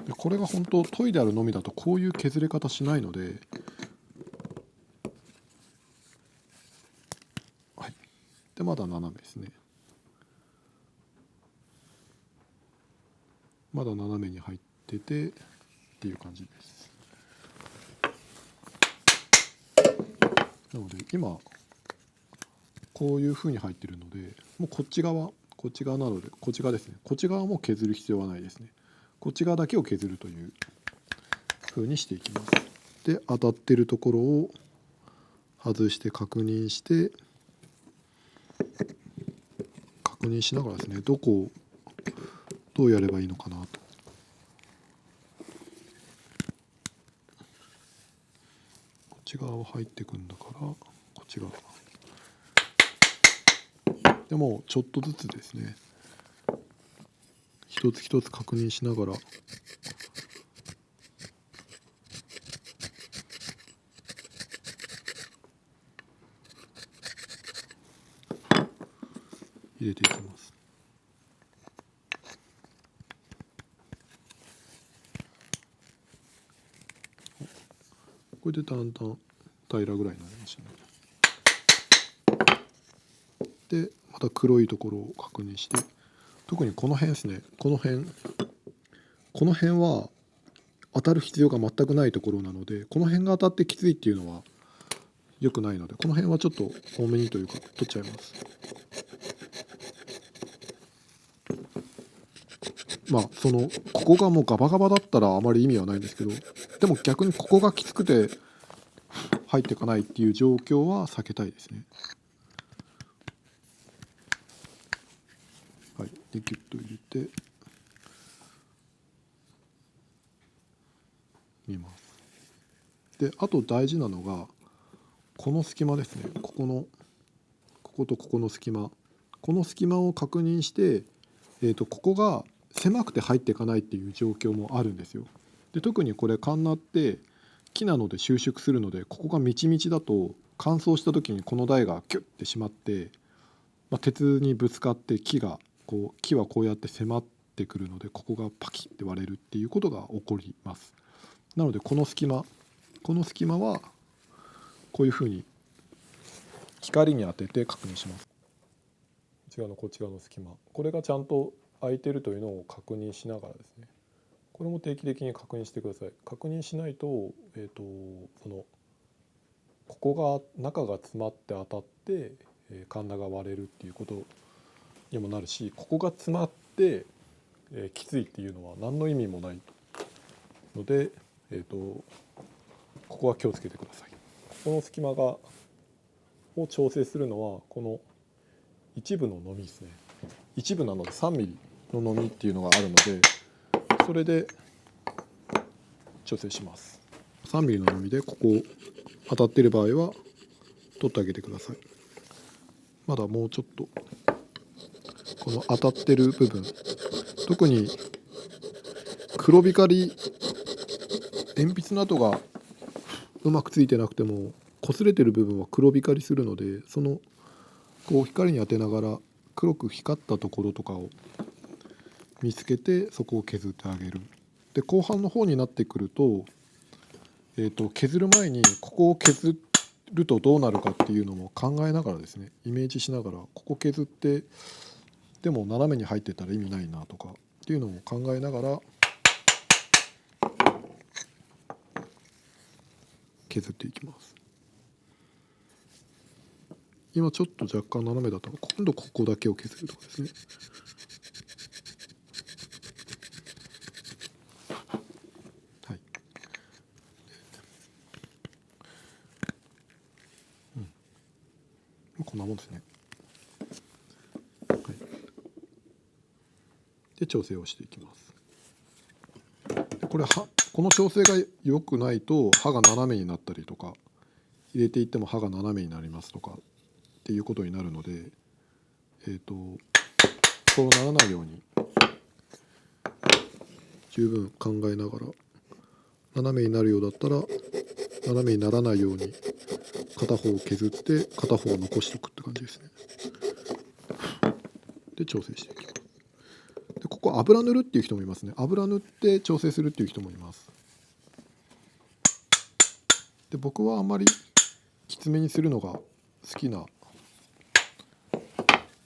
でこれが本当研いであるのみだとこういう削れ方しないので、はい、ですね。まだ斜めに入っててっていう感じです。なので今こういう風に入ってるので、もうこっち側なので、こっち側ですね、こっち側も削る必要はないですね。こっち側だけを削るという風にしていきます。で、当たってるところを外して確認しながらですね、どうやればいいのかなと。こっち側は入ってくんだから、こっち側でもちょっとずつですね、一つ一つ確認しながら入れていきます。これでだんだん平らぐらいになりましたね。でまた黒いところを確認して、特にこの辺ですね、この辺は当たる必要が全くないところなので、この辺が当たってきついっていうのは良くないので、この辺はちょっと多めにというか取っちゃいます。まあここがもうガバガバだったらあまり意味はないんですけど、でも逆にここがきつくて入っていかないっていう状況は避けたいですね。はい、でギュッと入れてみます。であと大事なのがこの隙間ですね。こことここの隙間、この隙間を確認して、ここが狭くて入っていかないっていう状況もあるんですよ。で特にこれカンナって木なので収縮するので、ここがみちみちだと乾燥した時にこの台がキュッてしまって、鉄にぶつかって木はこうやって迫ってくるので、ここがパキッて割れるっていうことが起こります。なのでこの隙間はこういうふうに光に当てて確認します。こっち側の隙間、これがちゃんと空いてるというのを確認しながらですね、これも定期的に確認してください。確認しないと、ここが中が詰まって当たって、カンナが割れるっていうことにもなるし、ここが詰まって、きついっていうのは何の意味もないので、ここは気をつけてください。この隙間を調整するのはこの一部ののみですね。一部なので3ミリののみっていうのがあるので、それで調整します。3ミリののみでここ当たっている場合は取ってあげてください。まだもうちょっとこの当たってる部分、特に黒光り鉛筆の跡がうまくついてなくても擦れてる部分は黒光りするので、こう光に当てながら黒く光ったところとかを見つけてそこを削ってあげる。で後半の方になってくると、削る前にここを削るとどうなるかっていうのも考えながらですね、イメージしながら、ここ削ってでも斜めに入ってたら意味ないなとかっていうのも考えながら削っていきます。今ちょっと若干斜めだったので、今度ここだけを削るとかですね。はい、こんなもんですね。はい、で調整をしていきます。この調整が良くないと刃が斜めになったりとか、入れていっても刃が斜めになりますとかっていうことになるので、そうならないように十分考えながら、斜めになるようだったら斜めにならないように片方を削って片方を残しておくって感じですね。で調整していきます。でここ油塗るっていう人もいますね。油塗って調整するっていう人もいます。で僕はあまりきつめにするのが好きな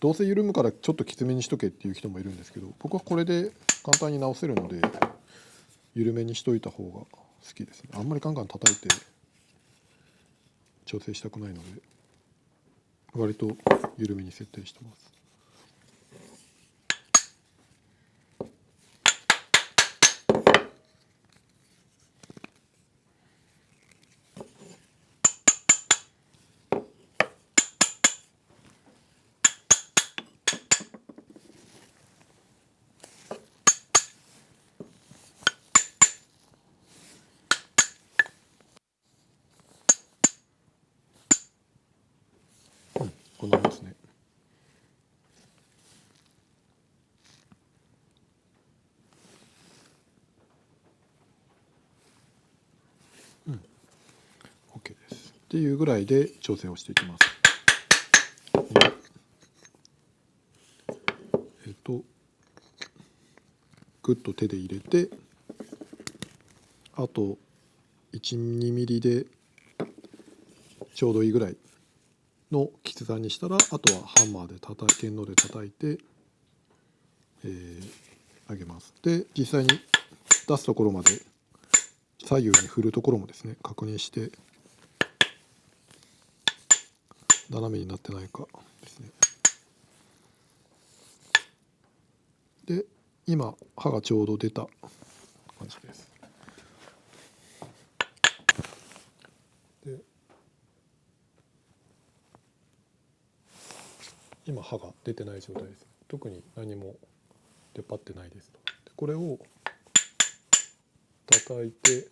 どうせ緩むからちょっときつめにしとけっていう人もいるんですけど、僕はこれで簡単に直せるので緩めにしといた方が好きですね。あんまりガンガン叩いて調整したくないので割と緩めに設定してます。こんなもんですね。OK ですっていうぐらいで調整をしていきます。グッと手で入れて、あと 1,2 ミリでちょうどいいぐらいのきつさにしたら、あとはハンマーで剣ので叩いて、上げます。で実際に出すところまで左右に振るところもですね確認して斜めになってないかですね。で今刃がちょうど出た感じです。で今刃が出てない状態です。特に何も出っ張ってないです。でこれを叩いて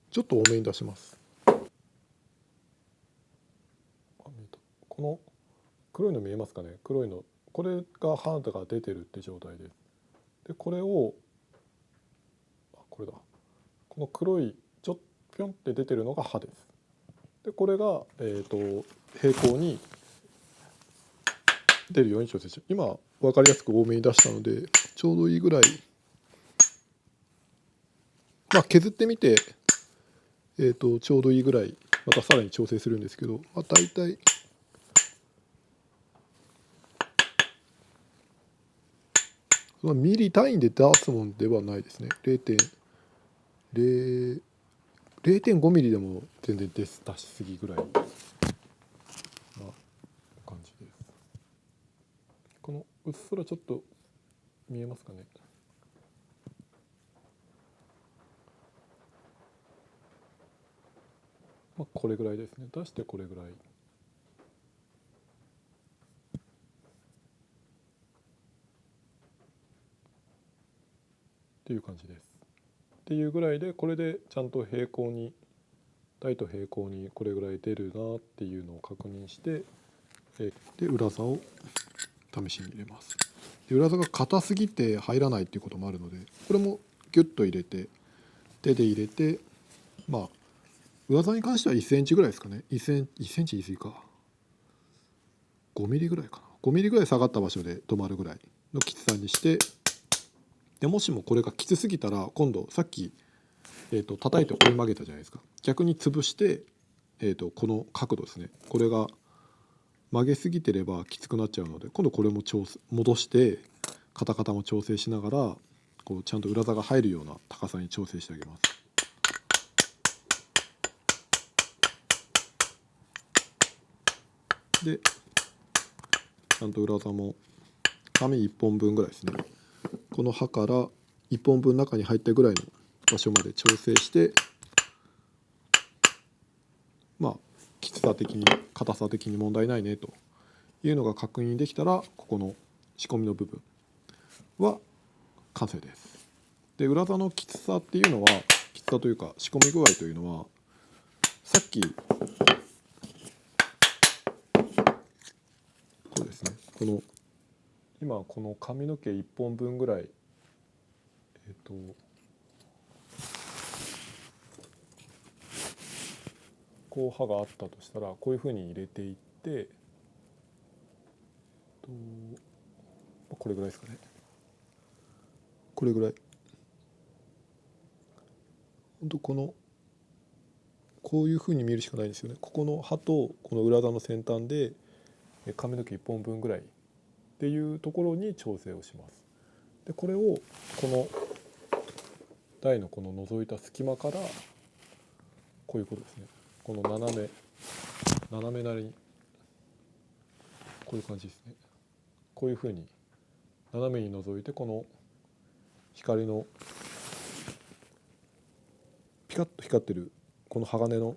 ちょっと多めに出します。この黒いの見えますかね。黒いの、これが刃が出てるって状態です。でこれをこれだ、この黒いちょっぴょんって出てるのが刃です。でこれが、平行に出るように調整して、今分かりやすく多めに出したのでちょうどいいぐらい、削ってみて、ちょうどいいぐらいまたさらに調整するんですけど、大体そのミリ単位で出すもんではないですね。0.5 ミリでも全然出しすぎぐらいな感じです。このうっすらちょっと見えますかね。これぐらいですね。出してこれぐらい。っていう感じです。っていうぐらいで、これでちゃんと平行に、台と平行にこれぐらい出るなっていうのを確認して、で裏座を試しに入れます。で裏座が硬すぎて入らないっていうこともあるので、これもギュッと入れて手で入れて、裏座に関しては1センチぐらいですかね。1センチ言い過ぎか、5ミリぐらいかな。5ミリぐらい下がった場所で止まるぐらいのきつさにして、でもしもこれがきつすぎたら今度さっき、叩いて折り曲げたじゃないですか。逆に潰して、この角度ですね、これが曲げすぎてればきつくなっちゃうので、今度これも戻してカタカタも調整しながら、こうちゃんと裏座が入るような高さに調整してあげます。でちゃんと裏座も紙1本分ぐらいですね、この刃から1本分中に入ったぐらいの場所まで調整して、きつさ的に硬さ的に問題ないねというのが確認できたら、ここの仕込みの部分は完成です。で裏座のきつさっていうのは、きつさというか仕込み具合というのは、さっきこうですね、今この髪の毛1本分ぐらい、こう刃があったとしたら、こういうふうに入れていって、これぐらいですかね。これぐらい本当こういう風に見えるしかないんですよね。ここの刃とこの裏側の先端で髪の毛1本分ぐらいっていうところに調整をします。でこれをこの台のこの覗いた隙間からこういうことですね。この斜めなりにこういう感じですね。こういう風に斜めに覗いてこの光のピカッと光ってるこの鋼の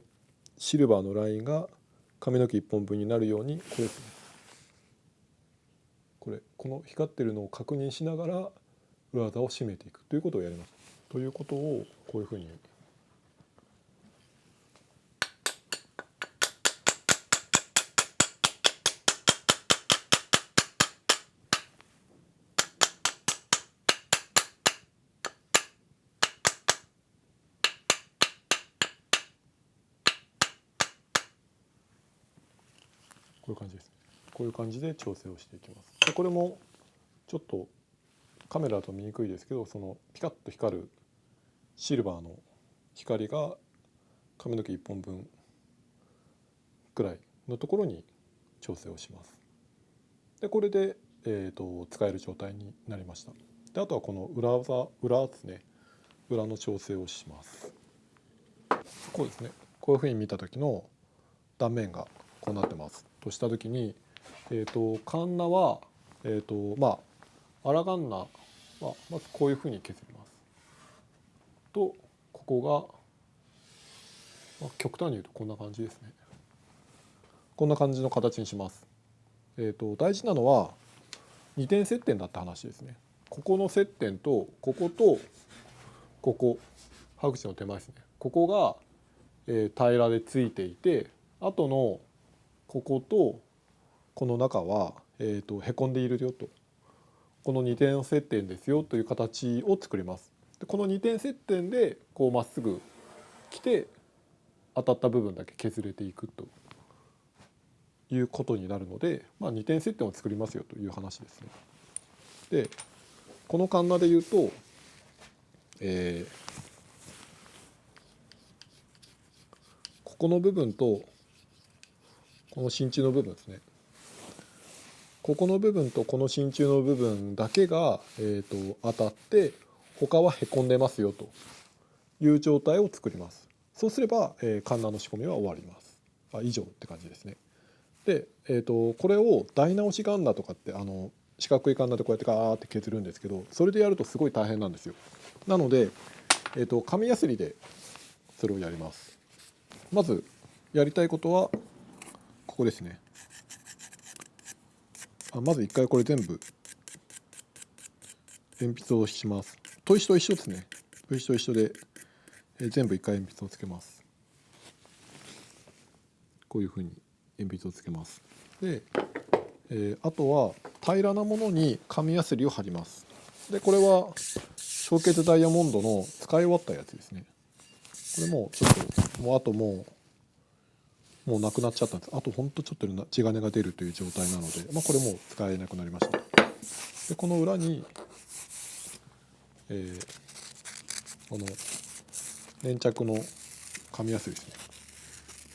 シルバーのラインが髪の毛1本分になるようにこれですね。この光ってるのを確認しながら裏技を締めていくということをやります。ということをこういうふうにこういう感じです。こういう感じで調整をしていきます。でこれもちょっとカメラだと見にくいですけど、そのピカッと光るシルバーの光が髪の毛1本分くらいのところに調整をします。でこれで、使える状態になりました。であとはこの裏ですね、裏の調整をします。こうですね、こういうふうに見た時の断面がこうなってますとした時に、カンナは、アラガンナはまずこういうふうに削りますと、ここが、極端に言うとこんな感じですね。こんな感じの形にします。大事なのは2点接点だった話ですね。ここの接点とこことここ、歯口の手前ですね。ここが、平らでついていて、あとのこことこの中は、へこんでいるよと、この2点接点ですよという形を作ります。でこの2点接点でこうまっすぐ来て当たった部分だけ削れていくということになるので、2点接点を作りますよという話ですね。でこのカンナで言うと、ここの部分とこの真鍮の部分ですね。ここの部分とこの真鍮の部分だけが、当たって他はへこんでますよという状態を作ります。そうすれば、カンナの仕込みは終わります。以上って感じですね。で、これを台直しカンナとかって四角いカンナでこうやってガーって削るんですけど、それでやるとすごい大変なんですよ。なので、紙やすりでそれをやります。まずやりたいことはここですね。まず一回これ全部鉛筆をします。砥石と一緒ですね。砥石と一緒で、全部一回鉛筆をつけます。こういうふうに鉛筆をつけます。で、あとは平らなものに紙やすりを貼ります。でこれは氷結ダイヤモンドの使い終わったやつですね。これもちょっともうあともうなくなっちゃったんです。あとほんとちょっと地金が出るという状態なので、これもう使えなくなりました。でこの裏に、この粘着の紙やすりですね。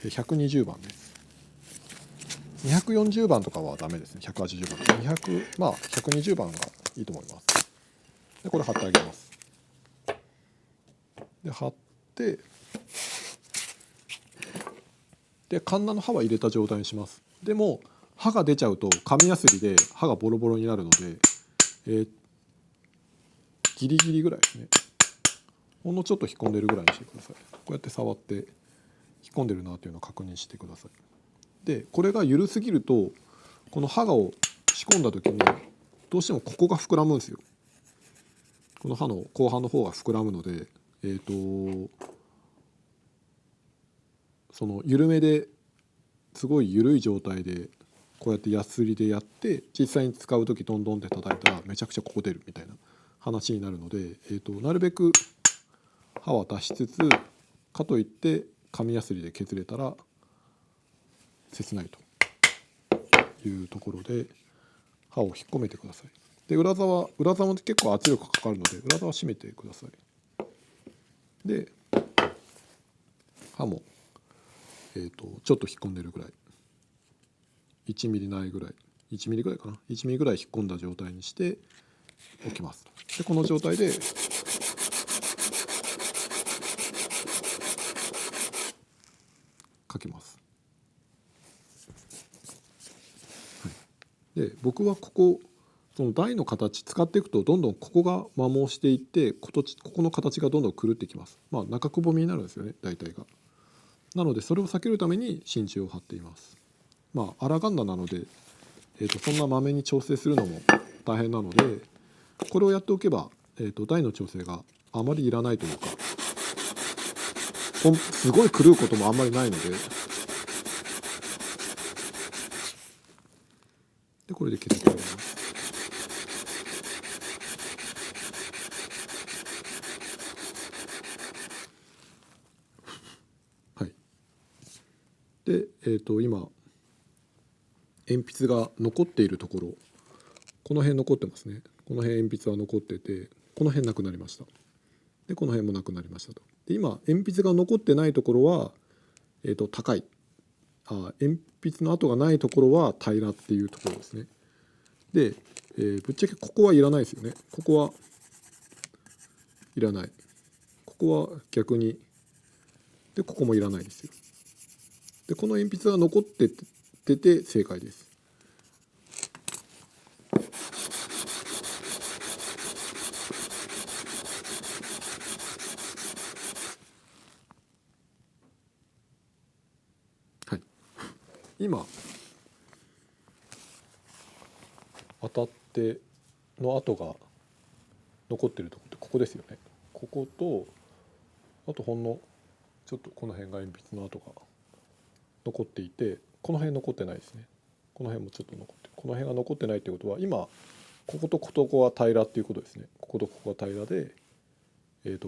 120番です。240番とかはダメですね。180番。120番がいいと思います。でこれ貼ってあげます。で貼って、でカンナの刃は入れた状態にします。でも刃が出ちゃうと紙やすりで刃がボロボロになるので、ギリギリぐらいですね。ほんのちょっと引っ込んでるぐらいにしてください。こうやって触って引っ込んでるなというのを確認してください。でこれが緩すぎるとこの刃を仕込んだ時にどうしてもここが膨らむんですよ。この刃の後半の方が膨らむので、その緩めですごい緩い状態でこうやってヤスリでやって実際に使う時ドンドンって叩いたらめちゃくちゃここ出るみたいな話になるので、なるべく刃は出しつつかといって紙やすりで削れたら切ないというところで刃を引っ込めてください。で裏側も結構圧力かかるので裏側締めてください。で刃も、ちょっと引っ込んでるぐらい、1ミリないぐらい、1ミリぐらいかな、1ミリぐらい引っ込んだ状態にしておきます。でこの状態でかけます。で僕はその台の形使っていくとどんどんここが摩耗していってここの形がどんどん狂ってきます。中くぼみになるんですよね、大体が。なのでそれを避けるために真鍮を貼っています。アラガンナなので、そんなまめに調整するのも大変なので、これをやっておけば、台の調整があまりいらないというか、すごい狂うこともあんまりないので、これで削ってあげます。はい。で、今鉛筆が残っているところ、この辺残ってますね。この辺鉛筆は残ってて、この辺なくなりました。でこの辺もなくなりましたと。で今鉛筆が残ってないところは、高い、鉛筆の跡がないところは平らっていうところですね。で、ぶっちゃけここはいらないですよね。ここはいらない。ここは逆に、でここもいらないですよ。でこの鉛筆が残ってて正解です。はい。今当たっての跡が残ってるところってここですよね。こことあとほんのちょっとこの辺が鉛筆の跡が残っていて、この辺残ってないですね。この辺もちょっと残ってる。この辺が残ってないってことは今こことここは平らっていうことですね。こことここが平らで、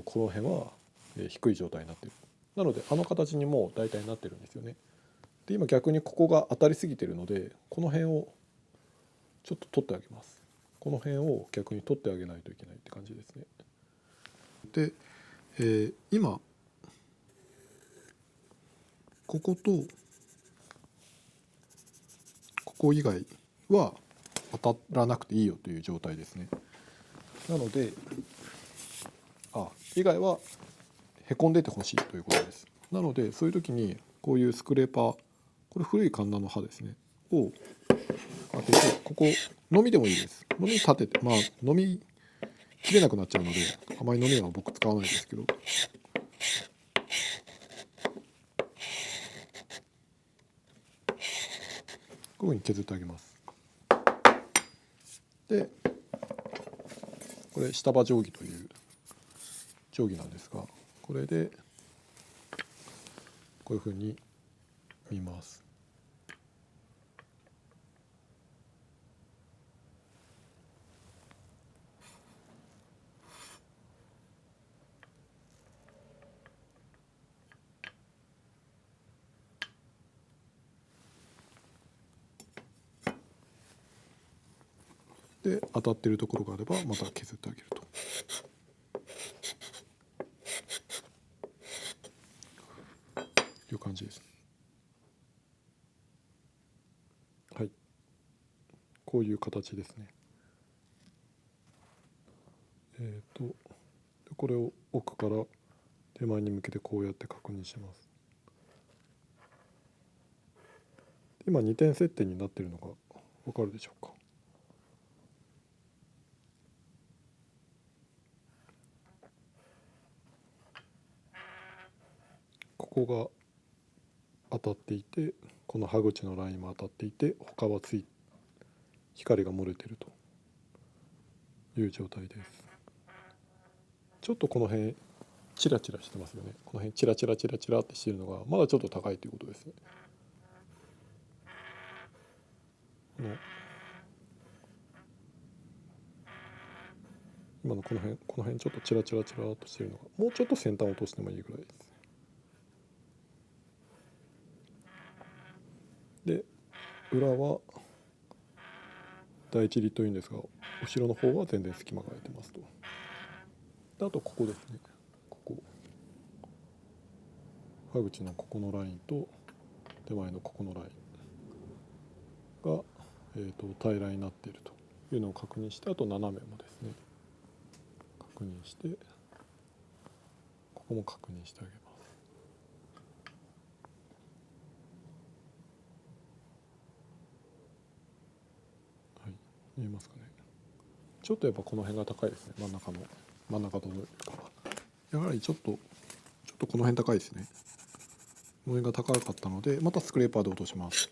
この辺は低い状態になってる。なのであの形にもう大体なってるんですよね。で今逆にここが当たりすぎてるので、この辺をちょっと取ってあげます。この辺を逆に取ってあげないといけないって感じですね。で、今こことここ以外は当たらなくていいよという状態ですね。なので以外はへこんでてほしいということです。なのでそういう時にこういうスクレーパー、これ古いカンナの刃ですねを当てて、ここのみでもいいです。のみ立てて、のみ切れなくなっちゃうのであまりのみは僕使わないですけど、こういうふうに削ってあげます。でこれ下刃定規という定規なんですが、これでこういうふうに見ます。で当たっているところがあればまた削ってあげるという感じです。はい、こういう形ですね。これを奥から手前に向けてこうやって確認します。今2点接点になっているのが分かるでしょうか。ここが当たっていて、この刃口のラインも当たっていて、他は光が漏れているという状態です。ちょっとこの辺チラチラしてますよね。この辺チラチラチラチラってしているのがまだちょっと高いということですね。今のこの辺ちょっとチラチラチラっとしているのが、もうちょっと先端を落としてもいいぐらいです。で裏は第一リットインですが、後ろの方は全然隙間が空いてますと。であとここですね。ここ刃口のここのラインと手前のここのラインが、平らになっているというのを確認して、あと斜めもですね確認して、ここも確認してあげます。はい、見えますかね。ちょっとやっぱこの辺が高いですね。真ん中というか、やはりちょっとこの辺高いですね。この辺が高かったので、またスクレーパーで落とします。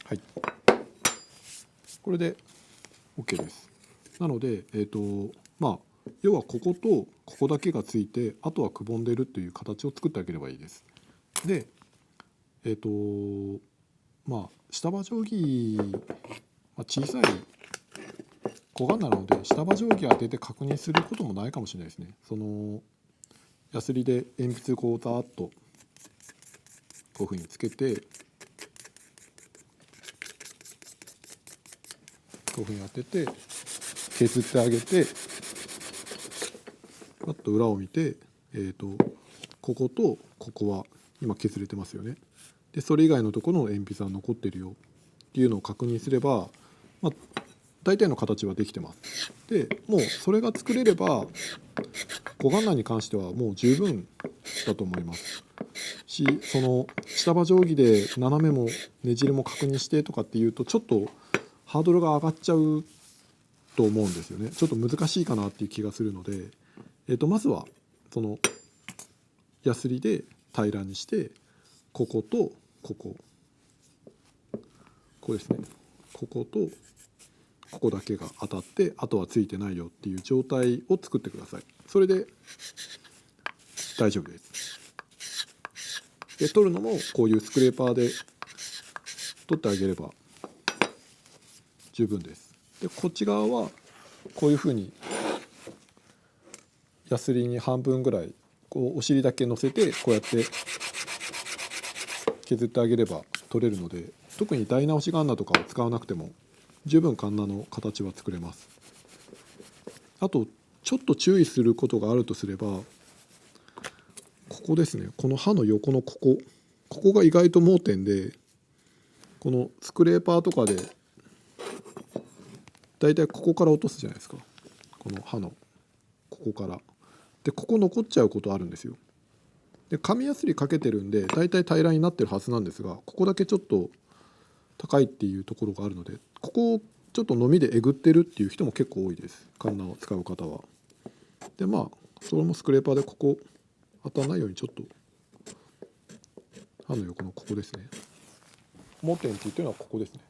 はい、これで OK です。なので、要はこことここだけがついて、あとはくぼんでるという形を作ってあげればいいです。で、下刃定規、小さい小柄なので下刃定規当てて確認することもないかもしれないですね。ヤスリで鉛筆こうザーッとこういうふうにつけて、こういうふうに当てて削ってあげて、パッと裏を見て、こことここは今削れてますよね。でそれ以外のところの鉛筆は残ってるよっていうのを確認すれば、大体の形はできてます。でもうそれが作れれば小雁に関してはもう十分だと思いますし、その下刃定規で斜めもねじれも確認してとかっていうと、ちょっとハードルが上がっちゃうと思うんですよね。ちょっと難しいかなっていう気がするので、まずはそのヤスリで平らにして、こことここですね、こことここだけが当たって、あとはついてないよっていう状態を作ってください。それで大丈夫です。で取るのもこういうスクレーパーで取ってあげれば十分です。でこっち側はこういうふうにヤスリに半分ぐらいこうお尻だけ乗せて、こうやって削ってあげれば取れるので、特に台直しカンナとかを使わなくても十分カンナの形は作れます。あとちょっと注意することがあるとすれば、ここですね、この刃の横のここが意外と盲点で、このスクレーパーとかでだいたいここから落とすじゃないですか。この刃のここからで、ここ残っちゃうことあるんですよ。で紙やすりかけてるんでだいたい平らになってるはずなんですが、ここだけちょっと高いっていうところがあるので、ここをちょっとのみでえぐってるっていう人も結構多いです、カンナを使う方は。でそれもスクレーパーでここ当たらないようにちょっと刃の横のここですね、盲点って言ってるのはここですね。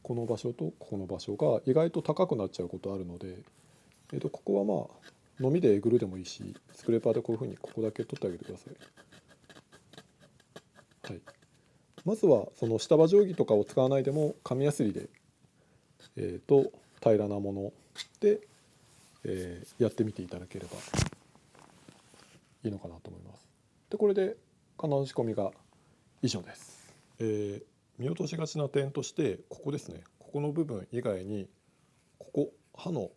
この場所とここの場所が意外と高くなっちゃうことあるので、ここはのみでえぐるでもいいし、スクレーパーでこういうふうにここだけ取ってあげてください。はい、まずはその下刃定規とかを使わないでも紙やすりで、平らなもので、やってみていただければいいのかなと思います。でこれでカンナの仕込みが以上です。見落としがちな点として、ここですね、ここの部分以外にここ刃の、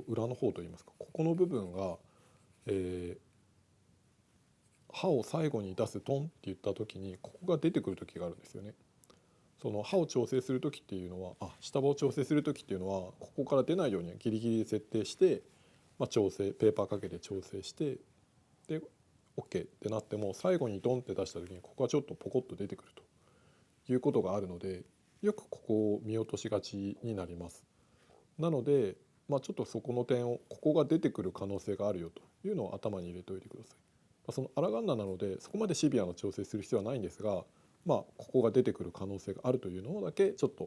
裏の方といいますか、ここの部分が、刃を最後に出すトンって言った時にここが出てくる時があるんですよね。その刃を調整する時っていうのは、下刃を調整する時っていうのはここから出ないようにギリギリで設定して、調整ペーパーかけて調整して、で OK ってなっても最後にドンって出した時にここがちょっとポコッと出てくるということがあるので、よくここを見落としがちになります。なので、ちょっとそこの点を、ここが出てくる可能性があるよというのを頭に入れておいてください。そのアラガンナなのでそこまでシビアな調整する必要はないんですが、ここが出てくる可能性があるというのだけちょっと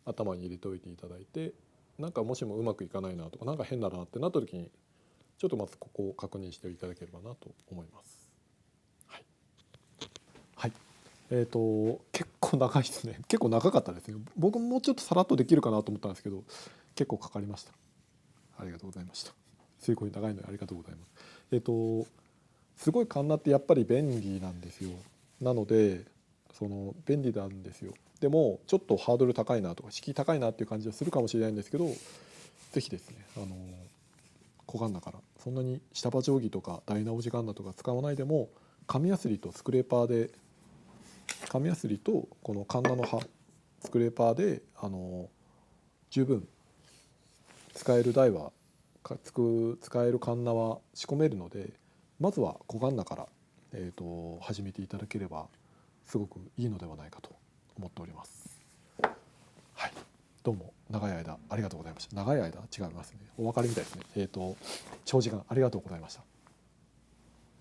頭に入れておいていただいて、なんかもしもうまくいかないなとか、なんか変だなってなった時にちょっとまずここを確認していただければなと思います。はい、はい、結構長いですね。結構長かったですね。僕もうちょっとさらっとできるかなと思ったんですけど、結構かかりました。ありがとうございました。すごい長いのでありがとうございます。すごいカンナってやっぱり便利なんですよ。なので便利なんですよ。でもちょっとハードル高いなとか敷居高いなっていう感じはするかもしれないんですけど、ぜひですね小カンナからそんなに下場定規とか大直しカンナとか使わないでも、紙やすりとスクレーパーで、紙やすりとこのカンナの刃スクレーパーで十分使える台は使えるカンナは仕込めるので、まずは小カンナから、始めていただければすごくいいのではないかと思っております。はい、どうも長い間ありがとうございました。長い間違いますね。お別れみたいですね。長時間ありがとうございました。